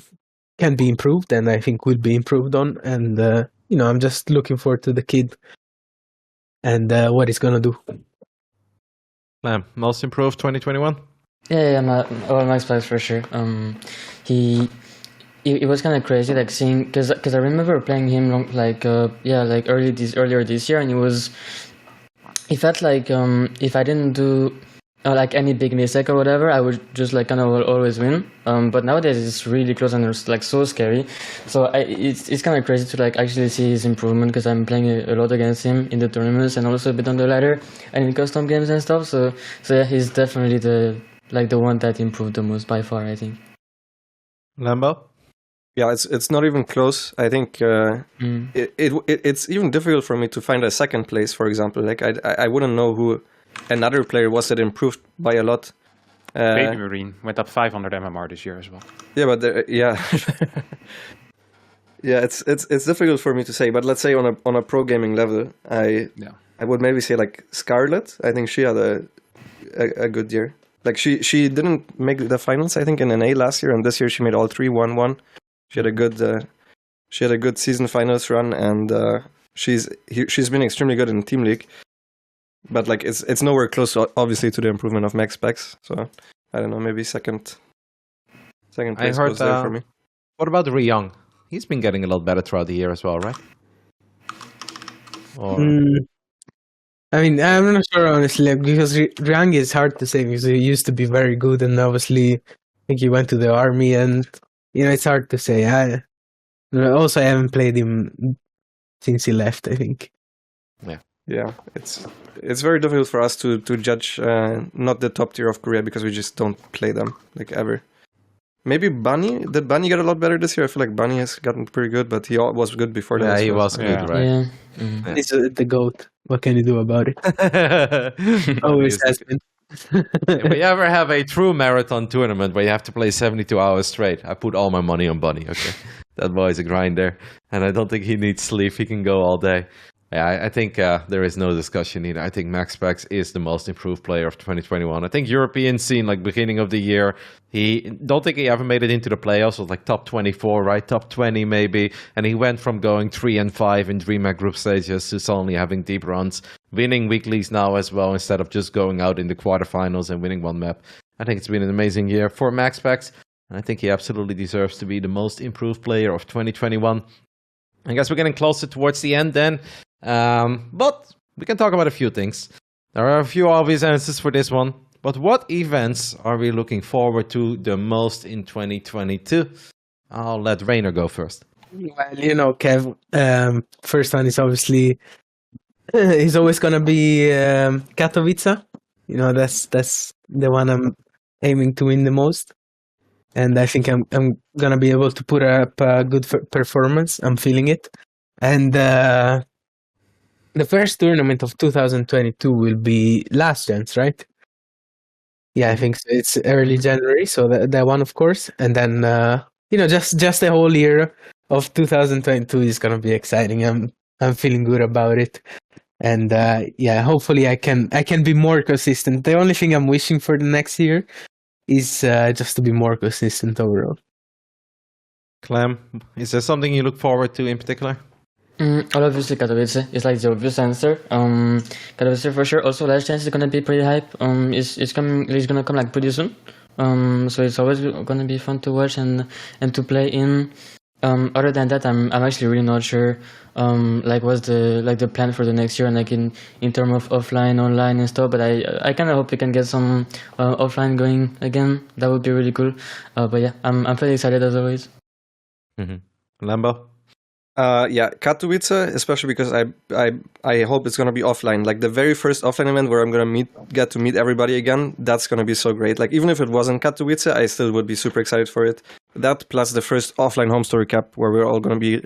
be improved, and I think will be improved on. And I'm just looking forward to the kid and what he's gonna do. Clem, most improved 2021. Yeah, Max Pax for sure. It was kind of crazy, like seeing, because I remember playing him earlier this year, and it felt like if I didn't do like any big mistake or whatever, I would just like kind of always win. But nowadays it's really close and it's like so scary. So it's kind of crazy to like actually see his improvement, because I'm playing a lot against him in the tournaments and also a bit on the ladder and in custom games and stuff. So yeah, he's definitely the one that improved the most by far, I think. Lambo. Yeah, it's not even close. I think it's even difficult for me to find a second place, for example. Like I wouldn't know who another player was that improved by a lot. Baby Marine went up 500 MMR this year as well. Yeah, but yeah, it's difficult for me to say. But let's say on a pro gaming level, I would maybe say like Scarlet. I think she had a good year. Like she didn't make the finals, I think, in NA last year, and this year she made all three 1-1. She had a good season finals run, and she's been extremely good in Team League. But like it's nowhere close, obviously, to the improvement of Max Pax. So I don't know, maybe second place goes there for me. What about Ryung? He's been getting a lot better throughout the year as well, right? Or... I mean, I'm not sure, honestly, because Ryung is hard to say, because he used to be very good, and obviously, I think he went to the army, and it's hard to say. I haven't played him since he left, I think. Yeah, it's very difficult for us to judge not the top tier of Korea, because we just don't play them like ever. Maybe Bunny? Did Bunny get a lot better this year? I feel like Bunny has gotten pretty good, but he was good before that. Yeah, he was good, right? Yeah. Yeah. He's the GOAT. What can you do about it? Always has been. If you ever have a true marathon tournament where you have to play 72 hours straight, I put all my money on Bunny, okay? That boy's a grinder, and I don't think he needs sleep. He can go all day. Yeah, I think there is no discussion either. I think Max Pax is the most improved player of 2021. I think European scene, like beginning of the year, don't think he ever made it into the playoffs. It was like top 24, right? Top 20 maybe. And he went from going 3-5 in DreamHack group stages to suddenly having deep runs, winning weeklies now as well, instead of just going out in the quarterfinals and winning one map. I think it's been an amazing year for Max Pax. And I think he absolutely deserves to be the most improved player of 2021. I guess we're getting closer towards the end then. But we can talk about a few things. There are a few obvious answers for this one. But what events are we looking forward to the most in 2022? I'll let Reynor go first. Well, Kev, first one is obviously he's always gonna be Katowice. That's the one I'm aiming to win the most, and I think I'm gonna be able to put up a good performance. I'm feeling it, and the first tournament of 2022 will be Last Chance, right? Yeah, I think so. It's early January, so that one, of course. And then, just the whole year of 2022 is gonna be exciting. I'm feeling good about it, and hopefully I can be more consistent. The only thing I'm wishing for the next year is just to be more consistent overall. Clem, is there something you look forward to in particular? Well, obviously Katowice is like the obvious answer. Katowice for sure. Also, Last Chance is gonna be pretty hype. It's gonna come like pretty soon. So it's always gonna be fun to watch and to play in. Other than that, I'm actually really not sure. What's the plan for the next year, and like in terms of offline, online, and stuff. But I kind of hope we can get some offline going again. That would be really cool. But yeah, I'm pretty excited as always. Mm-hmm. Lambo. Yeah, Katowice, especially because I hope it's gonna be offline. Like the very first offline event where I'm gonna get to meet everybody again. That's gonna be so great. Like even if it wasn't Katowice, I still would be super excited for it. That plus the first offline home story cap where we're all gonna be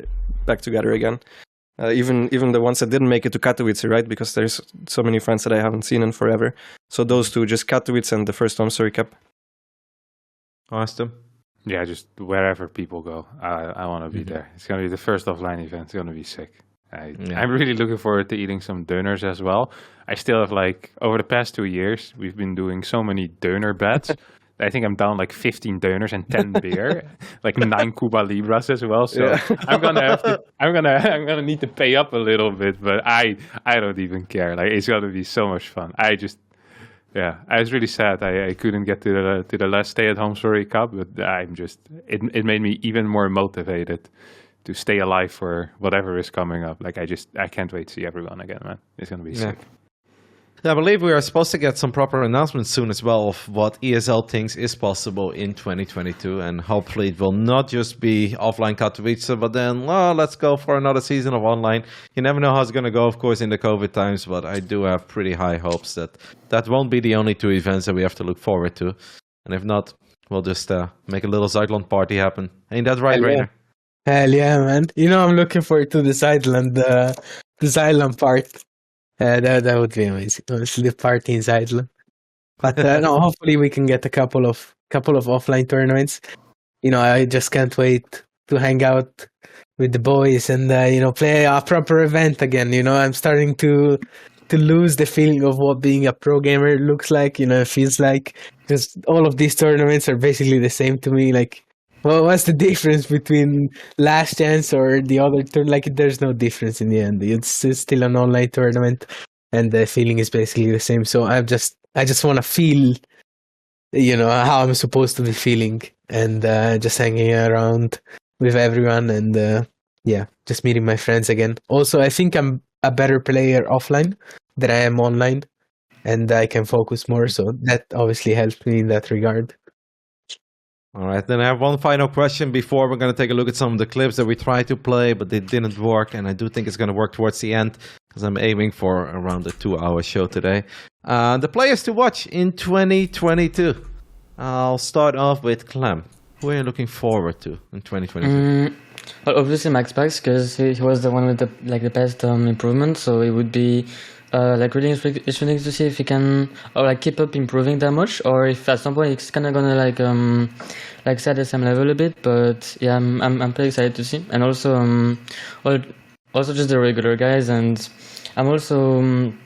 back together again. Even the ones that didn't make it to Katowice, right? Because there's so many friends that I haven't seen in forever. So those two, just Katowice and the first home story cap. Harstem? Yeah, just wherever people go, I want to be there. It's going to be the first offline event. It's going to be sick. I'm really looking forward to eating some döners as well. I still have over the past 2 years, we've been doing so many döner bets. I think I'm down 15 döners and 10 beer, 9 Cuba Libras as well. So yeah. I'm gonna need to pay up a little bit, but I don't even care. It's gonna be so much fun. I was really sad I couldn't get to the last stay-at-home story cup, but it made me even more motivated to stay alive for whatever is coming up. I can't wait to see everyone again, man. It's gonna be sick. Yeah, I believe we are supposed to get some proper announcements soon as well of what ESL thinks is possible in 2022, and hopefully it will not just be offline Katowice, but then let's go for another season of online. You never know how it's going to go, of course, in the COVID times, but I do have pretty high hopes that won't be the only 2 events that we have to look forward to. And if not, we'll just make a little Zuidland party happen. Ain't that right, Reynor? Hell yeah, man. I'm looking forward to the Zuidland part. That would be amazing. Honestly, the party in Zuidland. But no, hopefully we can get a couple of offline tournaments. I just can't wait to hang out with the boys and play a proper event again. I'm starting to lose the feeling of what being a pro gamer looks like. It feels like because all of these tournaments are basically the same to me. Well, what's the difference between Last Chance or the other tournament? There's no difference in the end. It's still an online tournament, and the feeling is basically the same. So I just want to feel, how I'm supposed to be feeling, and just hanging around with everyone, and just meeting my friends again. Also, I think I'm a better player offline than I am online, and I can focus more. So that obviously helps me in that regard. All right, then I have one final question before we're going to take a look at some of the clips that we tried to play, but they didn't work, and I do think it's going to work towards the end, because I'm aiming for around a 2-hour show today. The players to watch in 2022. I'll start off with Clem. Who are you looking forward to in 2022? Well, obviously MaxPax, because he was the one with the best improvement, so it would be really interesting to see if he can keep up improving that much, or if at some point it's kind of gonna set the same level a bit. But yeah, I'm pretty excited to see, and also also just the regular guys, and I'm also I'm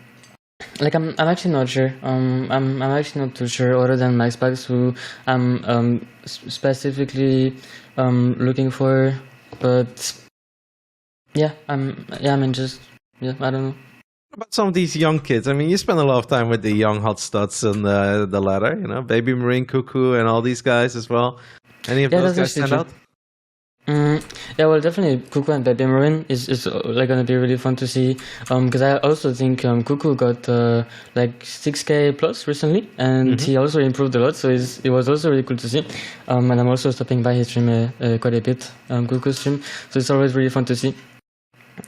actually not sure. I'm actually not too sure, other than MaxPax, who I'm specifically looking for. But yeah, I don't know. About some of these young kids, I mean, you spend a lot of time with the young hot studs and the ladder, Baby Marine, Cuckoo, and all these guys as well. Any of those guys stand out? Yeah, well, definitely Cuckoo and Baby Marine is gonna be really fun to see. Because I also think Cuckoo got 6K plus recently, and he also improved a lot. So it was also really cool to see. And I'm also stopping by his stream quite a bit, Cuckoo's stream. So it's always really fun to see.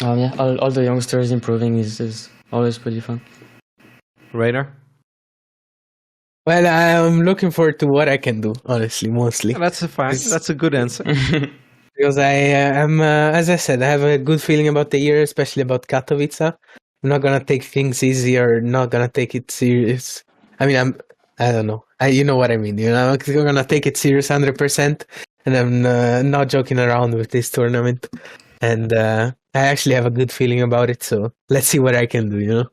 All the youngsters improving is always pretty fun. Reynor? Well, I'm looking forward to what I can do, honestly, mostly. That's a fact. That's a good answer. Because I am, as I said, I have a good feeling about the year, especially about Katowice. I'm not going to take things easy or not going to take it serious. I mean, I don't know. You know what I mean. I'm going to take it serious 100%. And I'm not joking around with this tournament. And I actually have a good feeling about it. So let's see what I can do,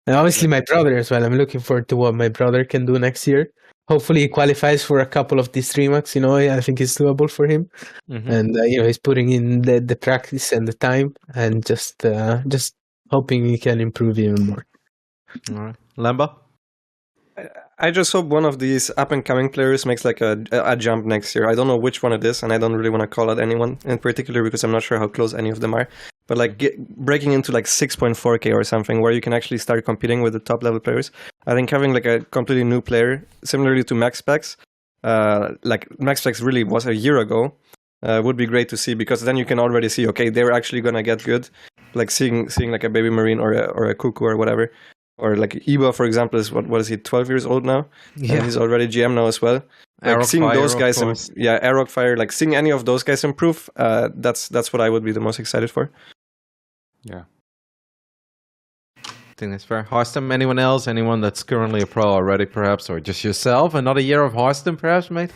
And obviously my brother as well. I'm looking forward to what my brother can do next year. Hopefully he qualifies for a couple of these DreamHacks, I think it's doable for him. And, he's putting in the practice and the time, and just hoping he can improve even more. All right. Lambo? I just hope one of these up-and-coming players makes a jump next year. I don't know which one it is, and I don't really want to call out anyone in particular because I'm not sure how close any of them are. But breaking into 6.4K or something, where you can actually start competing with the top-level players. I think having a completely new player, similarly to MaxPax, MaxPax really was a year ago. would be great to see, because then you can already see, okay, they're actually gonna get good. Like seeing like a baby marine or a kekw or whatever, or like Iba, for example, is what is he, 12 years old now? Yeah. And he's already GM now as well. Like Arrow seeing Fire, those guys, of course. Arrow Fire, like seeing any of those guys improve, that's what I would be the most excited for. Yeah. I think that's fair. Harstem, anyone else? Anyone that's currently a pro already, perhaps, or just yourself? Another year of Harstem, perhaps, mate?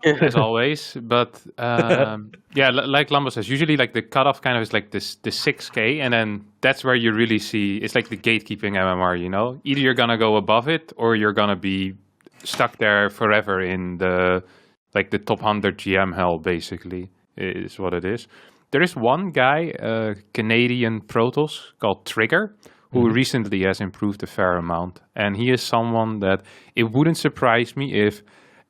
As always, but like Lambo says, usually like the cutoff kind of is like this the 6K, and then that's where you really see it's like the gatekeeping MMR. You know, either you're gonna go above it or you're gonna be stuck there forever in the top 100 GM hell. Basically, is what it is. There is one guy, Canadian Protoss called Trigger, who recently has improved a fair amount, and he is someone that it wouldn't surprise me if,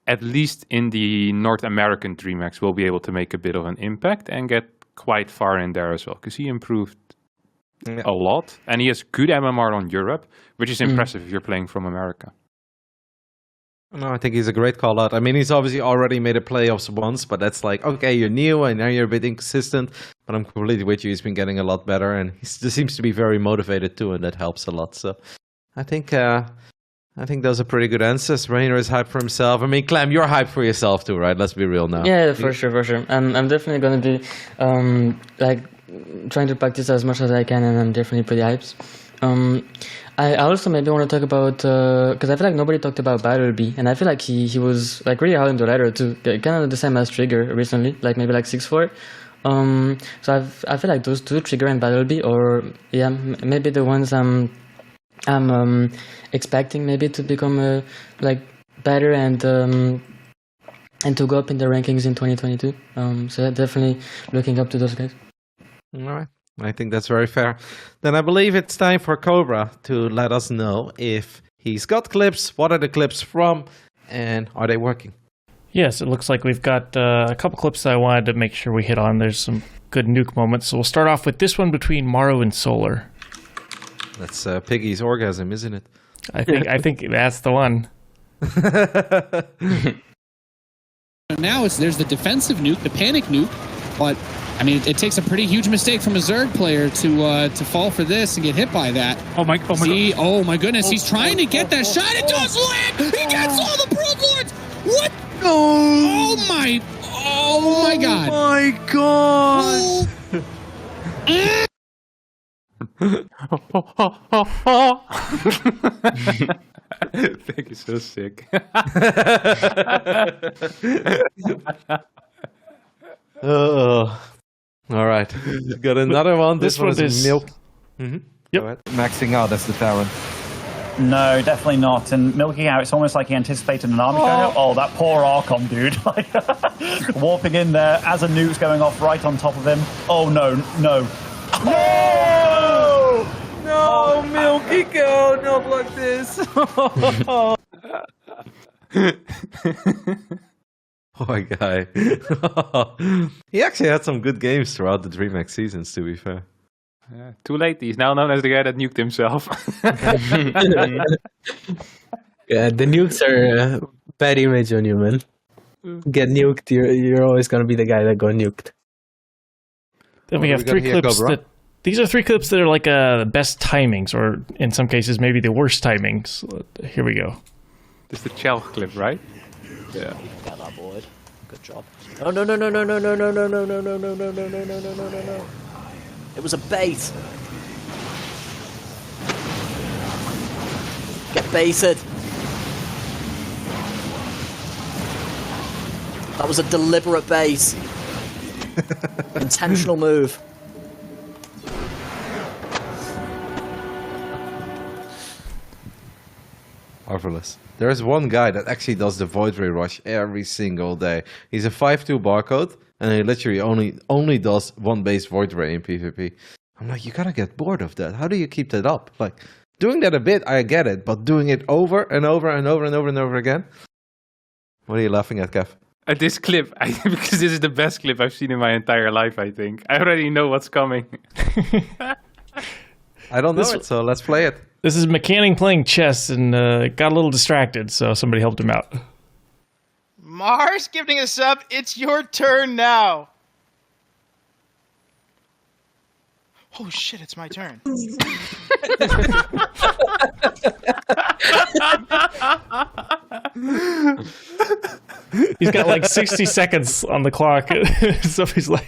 at least in the North American DreamHack, will be able to make a bit of an impact and get quite far in there as well, because he improved a lot, and he has good MMR on Europe, which is impressive if you're playing from America. No, I think he's a great call out. I mean, he's obviously already made a playoffs once, but that's like, okay, you're new and now you're a bit inconsistent, but I'm completely with you. He's been getting a lot better, and he seems to be very motivated too, and that helps a lot. So I think those are pretty good answers. Reynor is hyped for himself. I mean, Clem, you're hyped for yourself too, right? Let's be real now. Yeah, for sure. I'm definitely gonna be like trying to practice as much as I can, and I'm definitely pretty hyped. I also maybe want to talk about because I feel like nobody talked about Battle B, and I feel like he was like really hard in the ladder too, kind of the same as Trigger recently, like maybe like 6-4. So I feel like those two, Trigger and Battle B, or maybe the ones I'm expecting maybe to become like better and to go up in the rankings in 2022. So definitely looking up to those guys. All right. I think that's very fair. Then I believe it's time for Cobra to let us know if he's got clips, what are the clips from, and are they working? Yes, it looks like we've got a couple clips that I wanted to make sure we hit on. There's some good nuke moments. So we'll start off with this one between Maru and Solar. That's Piggy's orgasm, isn't it? I think that's the one. Now there's the defensive nuke, the panic nuke, but I mean, it takes a pretty huge mistake from a Zerg player to fall for this and get hit by that. Oh my God. Oh my goodness, he's trying to get that shot. It does land. He gets all the Probe Lords. What? Oh my God. Oh my God. Thank you, so sick. Oh. All right. Got another one. This one is Milk. Yep. Maxing out as the Terran. No, definitely not. And milking out, it's almost like he anticipated an army going up. Oh, that poor Archon, dude. Warping in there as a nuke's going off right on top of him. Oh, no. No, Milky, go! Not like this! Poor guy. He actually had some good games throughout the DreamHack seasons, to be fair. Too late. He's now known as the guy that nuked himself. Yeah, the nukes are bad image on you, man. Get nuked, you're always going to be the guy that got nuked. Then we have three clips these are three clips that are like the best timings, or in some cases maybe the worst timings. Here we go. This is the Chell clip, right? Yeah. Got that board. Good job. Oh no. It was a bait. Get baited. That was a deliberate bait. Intentional move. Marvelous. There's one guy that actually does the Void Ray Rush every single day. He's a 5-2 barcode, and he literally only does one base Void Ray in PvP. I'm like, you gotta get bored of that. How do you keep that up? Like, doing that a bit, I get it, but doing it over and over and over and over and over again? What are you laughing at, Kev? At this clip, because this is the best clip I've seen in my entire life, I think. I already know what's coming. I don't know it, so let's play it. This is McCanning playing chess and got a little distracted, so somebody helped him out. Mars gifting a sub, it's your turn now. Oh shit, it's my turn. He's got like 60 seconds on the clock. So he's like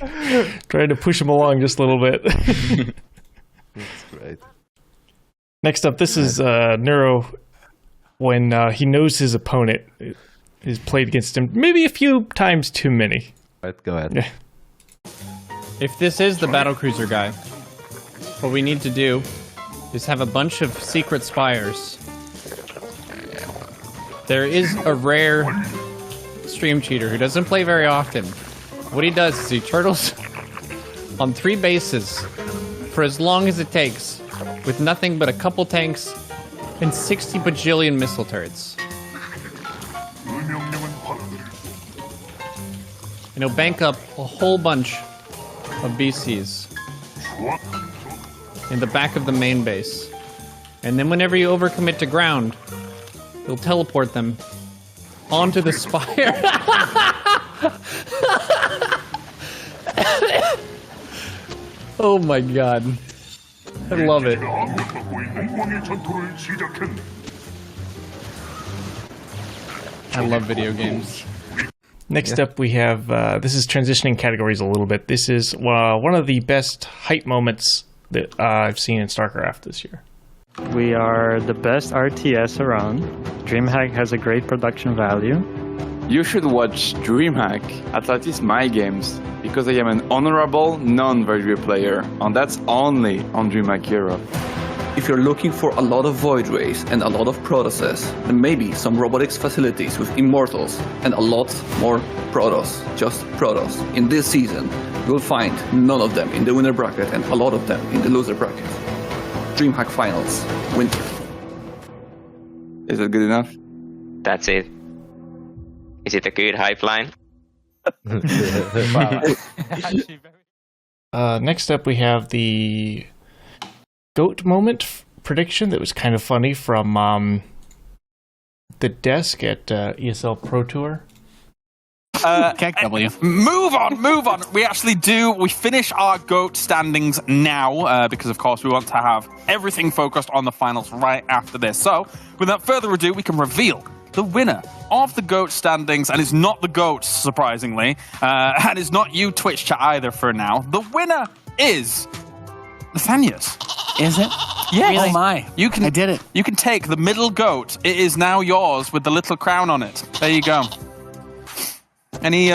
trying to push him along just a little bit. That's great. Next up, this is Neuro when he knows his opponent has played against him maybe a few times too many. Right, go ahead. Yeah. If this is the battlecruiser guy, what we need to do is have a bunch of secret spires. There is a rare stream cheater who doesn't play very often. What he does is he turtles on 3 bases for as long as it takes, with nothing but a couple tanks and 60 bajillion missile turrets. And he'll bank up a whole bunch of BCs in the back of the main base. And then whenever you overcommit to ground, he'll teleport them onto the spire. Oh my god. I love it. I love video games. Next up, we have this is transitioning categories a little bit. This is one of the best hype moments that I've seen in StarCraft this year. We are the best RTS around. DreamHack has a great production value. You should watch DreamHack, at least my games, because I am an honorable non-Void player, and that's only on DreamHack Europe. If you're looking for a lot of Void Rays and a lot of Protoss, and maybe some robotics facilities with Immortals, and a lot more Protoss, just Protoss, in this season, you'll find none of them in the winner bracket and a lot of them in the loser bracket. DreamHack Finals, winter. Is that good enough? That's it. Is it a good hype line? Next up, we have the GOAT moment prediction that was kind of funny from the desk at ESL Pro Tour. KekW. Move on. We finish our GOAT standings now because, of course, we want to have everything focused on the finals right after this. So, without further ado, we can reveal the winner of the GOAT standings, and it's not the GOAT, surprisingly, and it's not you, Twitch chat, either for now. The winner is Nathanias. Is it? Yes. Oh my. I did it. You can take the middle GOAT. It is now yours with the little crown on it. There you go. Any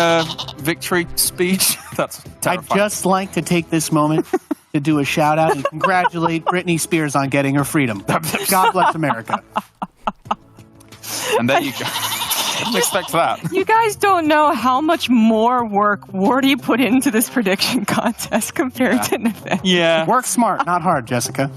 victory speech? That's terrifying. I'd just like to take this moment to do a shout out and congratulate Britney Spears on getting her freedom. God bless America. And there you go. Didn't expect that. You guys don't know how much more work Wardy put into this prediction contest compared to Nathan. Yeah. Work smart, not hard, Jessica.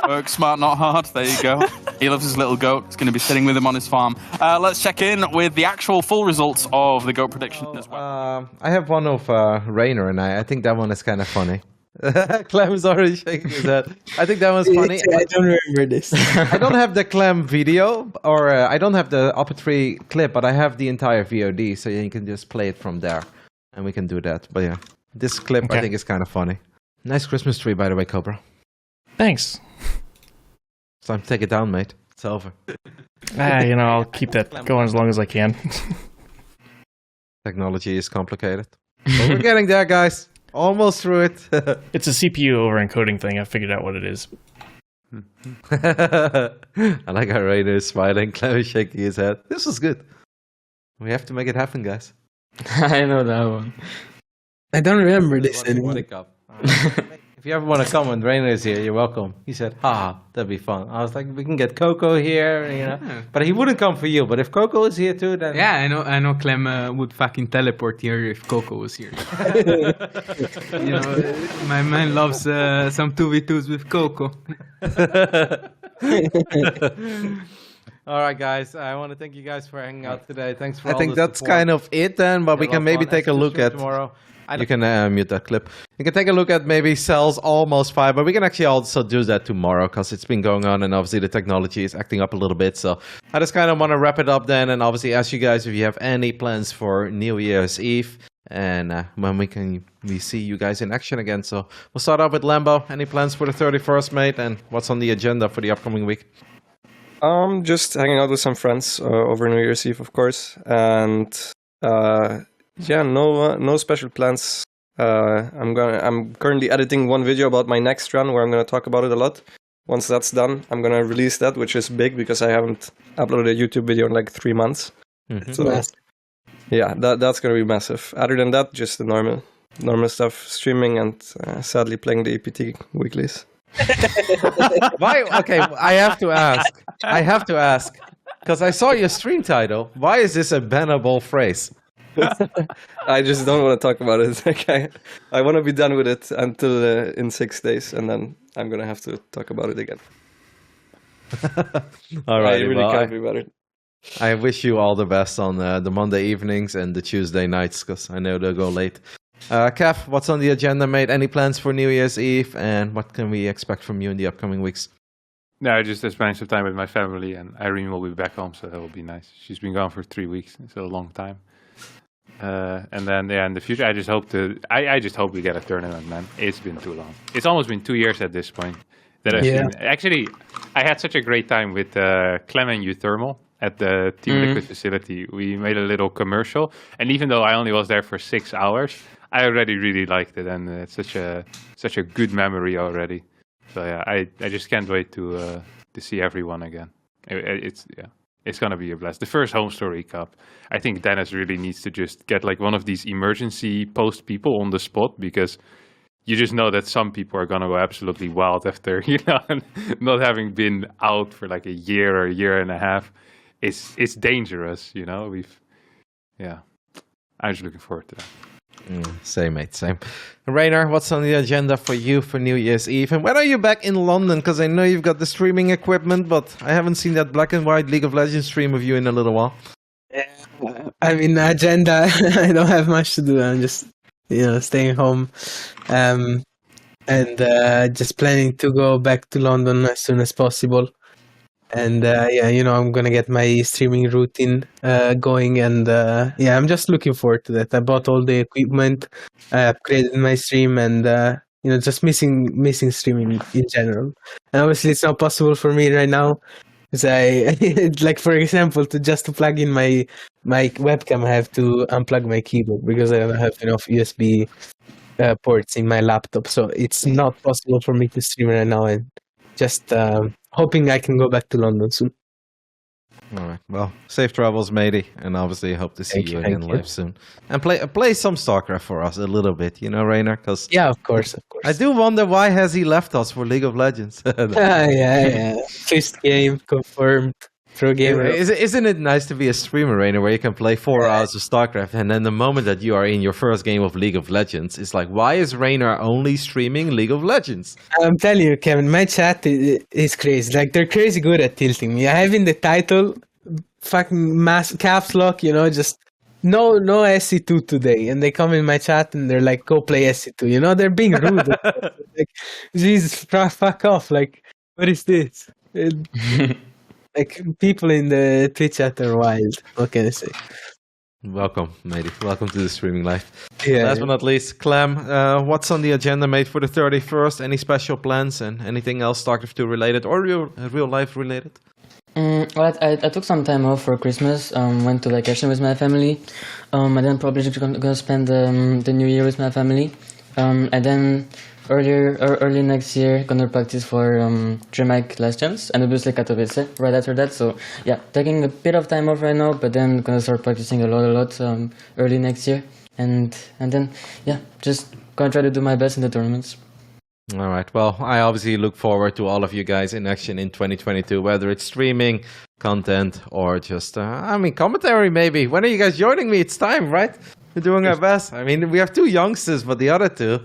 Work smart, not hard. There you go. He loves his little goat. He's going to be sitting with him on his farm. Let's check in with the actual full results of the goat prediction as well. I have one of Reynor, and I think that one is kind of funny. Clem is already shaking his head. I think that one's funny. I don't remember this. I don't have the Clem video, or I don't have the Upper 3 clip, but I have the entire VOD, so you can just play it from there, and we can do that. But yeah, this clip I think is kind of funny. Nice Christmas tree, by the way, Cobra. Thanks. It's time to take it down, mate. It's over. I'll keep that going as long as I can. Technology is complicated. But we're getting there, guys. Almost through it. It's a CPU over-encoding thing. I figured out what it is. I like how Reynor is smiling, Clem is shaking his head. This was good. We have to make it happen, guys. I know that one. I don't remember this anymore. If you ever want to come when Reynor is here, you're welcome. He said, that'd be fun. I was like, we can get Coco here, Yeah. But he wouldn't come for you. But if Coco is here too, then... Yeah, I know Clem would fucking teleport here if Coco was here. My man loves some 2v2s with Coco. All right, guys. I want to thank you guys for hanging out today. Thanks for all the support. I think that's kind of it then, but we can maybe take a look at... tomorrow. You can mute that clip. You can take a look at maybe Cell's almost 5, but we can actually also do that tomorrow because it's been going on and obviously the technology is acting up a little bit. So I just kind of want to wrap it up then and obviously ask you guys if you have any plans for New Year's Eve. and when we see you guys in action again. So we'll start off with Lambo. Any plans for the 31st, mate? And what's on the agenda for the upcoming week? Just hanging out with some friends over New Year's Eve, of course, and no special plans. I'm currently editing one video about my next run where I'm gonna talk about it a lot. Once that's done, I'm gonna release that, which is big because I haven't uploaded a YouTube video in like 3 months. So yeah, that's gonna be massive. Other than that, just the normal stuff, streaming and sadly playing the EPT weeklies. Why? Okay, I have to ask, because I saw your stream title. Why is this a bannable phrase? I just don't want to talk about it. Okay, I want to be done with it until in 6 days, and then I'm gonna have to talk about it again. All right, I really can't be about it. I wish you all the best on the Monday evenings and the Tuesday nights, because I know they'll go late. Kev, what's on the agenda, mate? Any plans for New Year's Eve, and what can we expect from you in the upcoming weeks? No, just spending some time with my family, and Irene will be back home, so that will be nice. She's been gone for 3 weeks, it's a long time. And then, in the future, I just hope we get a tournament, man. It's been too long. It's almost been 2 years at this point that I've seen. Actually, I had such a great time with Clem and Thermal at the Team Liquid facility. We made a little commercial, and even though I only was there for 6 hours, I already really liked it, and it's such a good memory already. So yeah, I just can't wait to see everyone again. It's gonna be a blast. The first Home Story Cup, I think Dennis really needs to just get like one of these emergency post people on the spot, because you just know that some people are gonna go absolutely wild after not having been out for like a year or a year and a half. It's dangerous, I'm just looking forward to that. Same, mate, same. Reynor, what's on the agenda for you for New Year's Eve? And when are you back in London? Because I know you've got the streaming equipment, but I haven't seen that black and white League of Legends stream of you in a little while. I mean, agenda, I don't have much to do. I'm just, staying home. And just planning to go back to London as soon as possible. And I'm gonna get my streaming routine going, and I'm just looking forward to that. I bought all the equipment, I upgraded my stream, and just missing streaming in general. And obviously, it's not possible for me right now, because I like, for example, to plug in my webcam, I have to unplug my keyboard because I don't have enough USB ports in my laptop, so it's not possible for me to stream right now. And just hoping I can go back to London soon. All right. Well, safe travels, matey, and obviously hope to see you again live soon. And play some StarCraft for us a little bit, Reynor? Because of course. I do wonder why has he left us for League of Legends. First game confirmed. Pro gamer. Isn't it nice to be a streamer, Reynor, where you can play 4 hours of StarCraft, and then the moment that you are in your first game of League of Legends, it's like, why is Reynor only streaming League of Legends? I'm telling you, Kevin, my chat is crazy. Like, they're crazy good at tilting me. I have in the title fucking caps lock, just no SC2 today, and they come in my chat and they're like, go play SC2. They're being rude. Like, Jesus, fuck off. Like, what is this? Like, people in the Twitch chat are wild. What can I say? Welcome, matey. Welcome to the streaming life. Yeah. Last but not least, Clem, what's on the agenda, mate, for the 31st? Any special plans and anything else StarCraft 2 related or real life related? Well, I took some time off for Christmas. Went to vacation with my family. And then probably just gonna spend the New Year with my family. And then early next year, gonna practice for DreamHack Last Chance and obviously Katowice right after that. So yeah, taking a bit of time off right now, but then gonna start practicing a lot early next year, and then just gonna try to do my best in the tournaments. All right. Well, I obviously look forward to all of you guys in action in 2022, whether it's streaming content or just commentary maybe. When are you guys joining me? It's time, right? We're doing our best. I mean, we have 2 youngsters, but the other 2.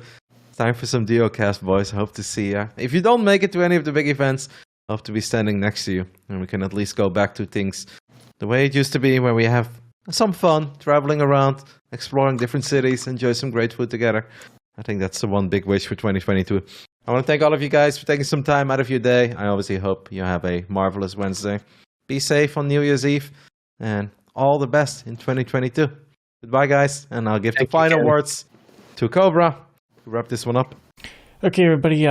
Time for some Duocast, boys. Hope to see ya. If you don't make it to any of the big events, hope to be standing next to you, and we can at least go back to things the way it used to be, where we have some fun, traveling around, exploring different cities, enjoy some great food together. I think that's the one big wish for 2022. I want to thank all of you guys for taking some time out of your day. I obviously hope you have a marvelous Wednesday. Be safe on New Year's Eve, and all the best in 2022. Goodbye, guys, and I'll give the final words to Cobra to wrap this one up. Okay, everybody.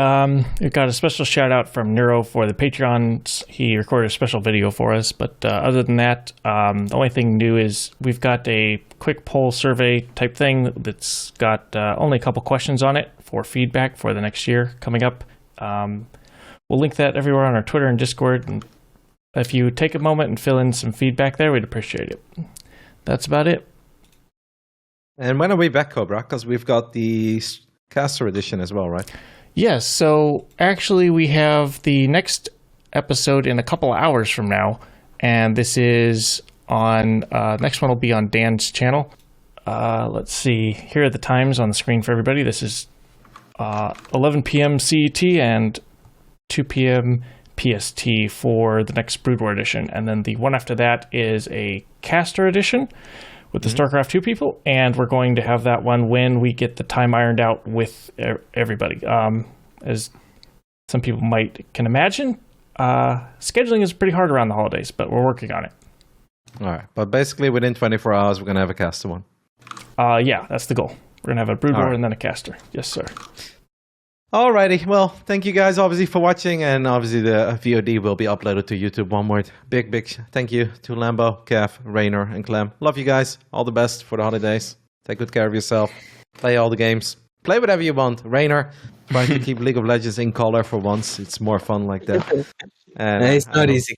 We've got a special shout out from Neuro for the Patreons. He recorded a special video for us. But other than that, the only thing new is we've got a quick poll survey type thing that's got only a couple questions on it for feedback for the next year coming up. We'll link that everywhere on our Twitter and Discord. And if you take a moment and fill in some feedback there, we'd appreciate it. That's about it. And when are we back, Cobra? Because we've got the Caster edition as well, right? Yes, so actually we have the next episode in a couple of hours from now, and this is on, next one will be on Dan's channel. Let's see, here are the times on the screen for everybody. This is 11 p.m. CET and 2 p.m. PST for the next Brood War edition, and then the one after that is a Caster edition with the StarCraft 2 people, and we're going to have that one when we get the time ironed out with everybody. As some people can imagine, scheduling is pretty hard around the holidays, but we're working on it. All right, but basically within 24 hours, we're going to have a Caster one. Yeah, that's the goal. We're going to have a Brood War and then a Caster. Yes, sir. Alrighty, well, thank you guys obviously for watching, and obviously the VOD will be uploaded to YouTube. One more big thank you to Lambo, Kev, Reynor, and Clem. Love you guys. All the best for the holidays. Take good care of yourself. Play all the games. Play whatever you want. Reynor, try to keep League of Legends in color for once. It's more fun like that. And it's not easy,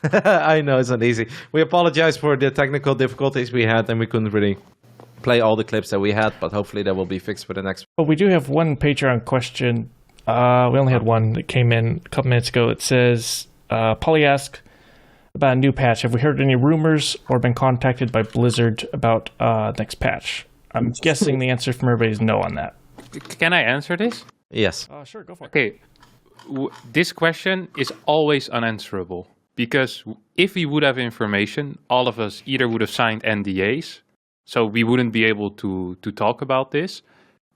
Kevin. I know it's not easy. We apologize for the technical difficulties we had, and we couldn't really play all the clips that we had, but hopefully that will be fixed for the next one. But we do have one Patreon question. We only had one that came in a couple minutes ago. It says, Polly asked about a new patch. Have we heard any rumors or been contacted by Blizzard about next patch? I'm guessing the answer from everybody is no on that. Can I answer this? Yes. Sure, go for it. Okay. This question is always unanswerable, because if we would have information, all of us either would have signed NDAs, so we wouldn't be able to talk about this.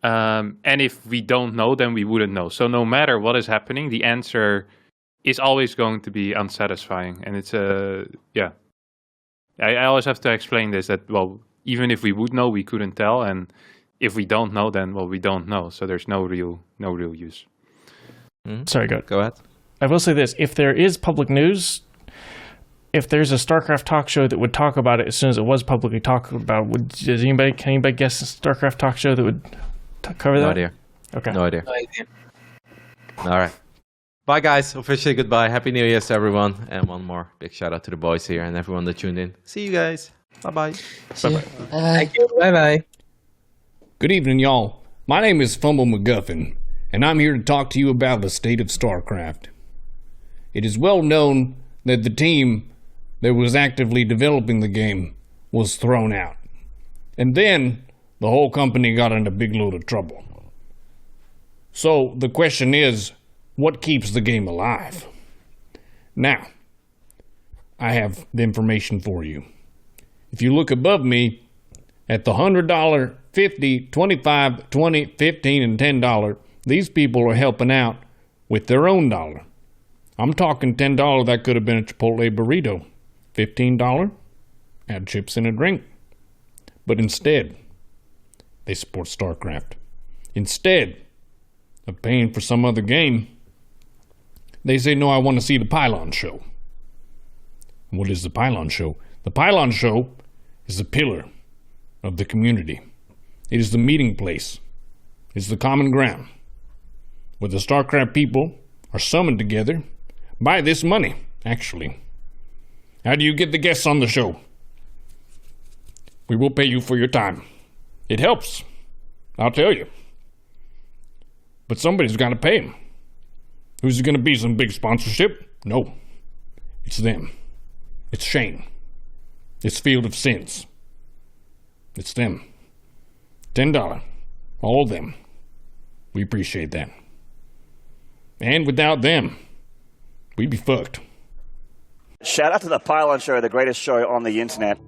And if we don't know, then we wouldn't know. So no matter what is happening, the answer is always going to be unsatisfying. And it's I always have to explain this, that, well, even if we would know, we couldn't tell. And if we don't know, then, well, we don't know. So there's no real use. Mm-hmm. Sorry, go ahead. I will say this. If there is public news, if there's a StarCraft talk show that would talk about it as soon as it was publicly talked about, can anybody guess a StarCraft talk show that would cover that? No idea. Okay. No idea. All right. Bye, guys. Officially goodbye. Happy New Year to everyone. And one more big shout out to the boys here and everyone that tuned in. See you guys. Bye-bye. Bye-bye. Thank you. Bye-bye. Good evening, y'all. My name is Fumble McGuffin, and I'm here to talk to you about the state of StarCraft. It is well known that the team that was actively developing the game was thrown out. And then the whole company got in a big load of trouble. So the question is, what keeps the game alive? Now, I have the information for you. If you look above me at the $100, $50, $25, $20, $15, and $10, these people are helping out with their own dollar. I'm talking $10 that could have been a Chipotle burrito. $15, add chips and a drink. But instead, they support StarCraft. Instead of paying for some other game, they say, no, I want to see the Pylon show. What is the Pylon show? The Pylon show is the pillar of the community. It is the meeting place. It's the common ground where the StarCraft people are summoned together by this money, actually. How do you get the guests on the show? We will pay you for your time. It helps, I'll tell you. But somebody's got to pay them. Who's it going to be? Some big sponsorship? No. It's them. It's Shane. It's Field of Sins. It's them. $10. All of them. We appreciate that. And without them, we'd be fucked. Shout out to the Pylon show, the greatest show on the internet.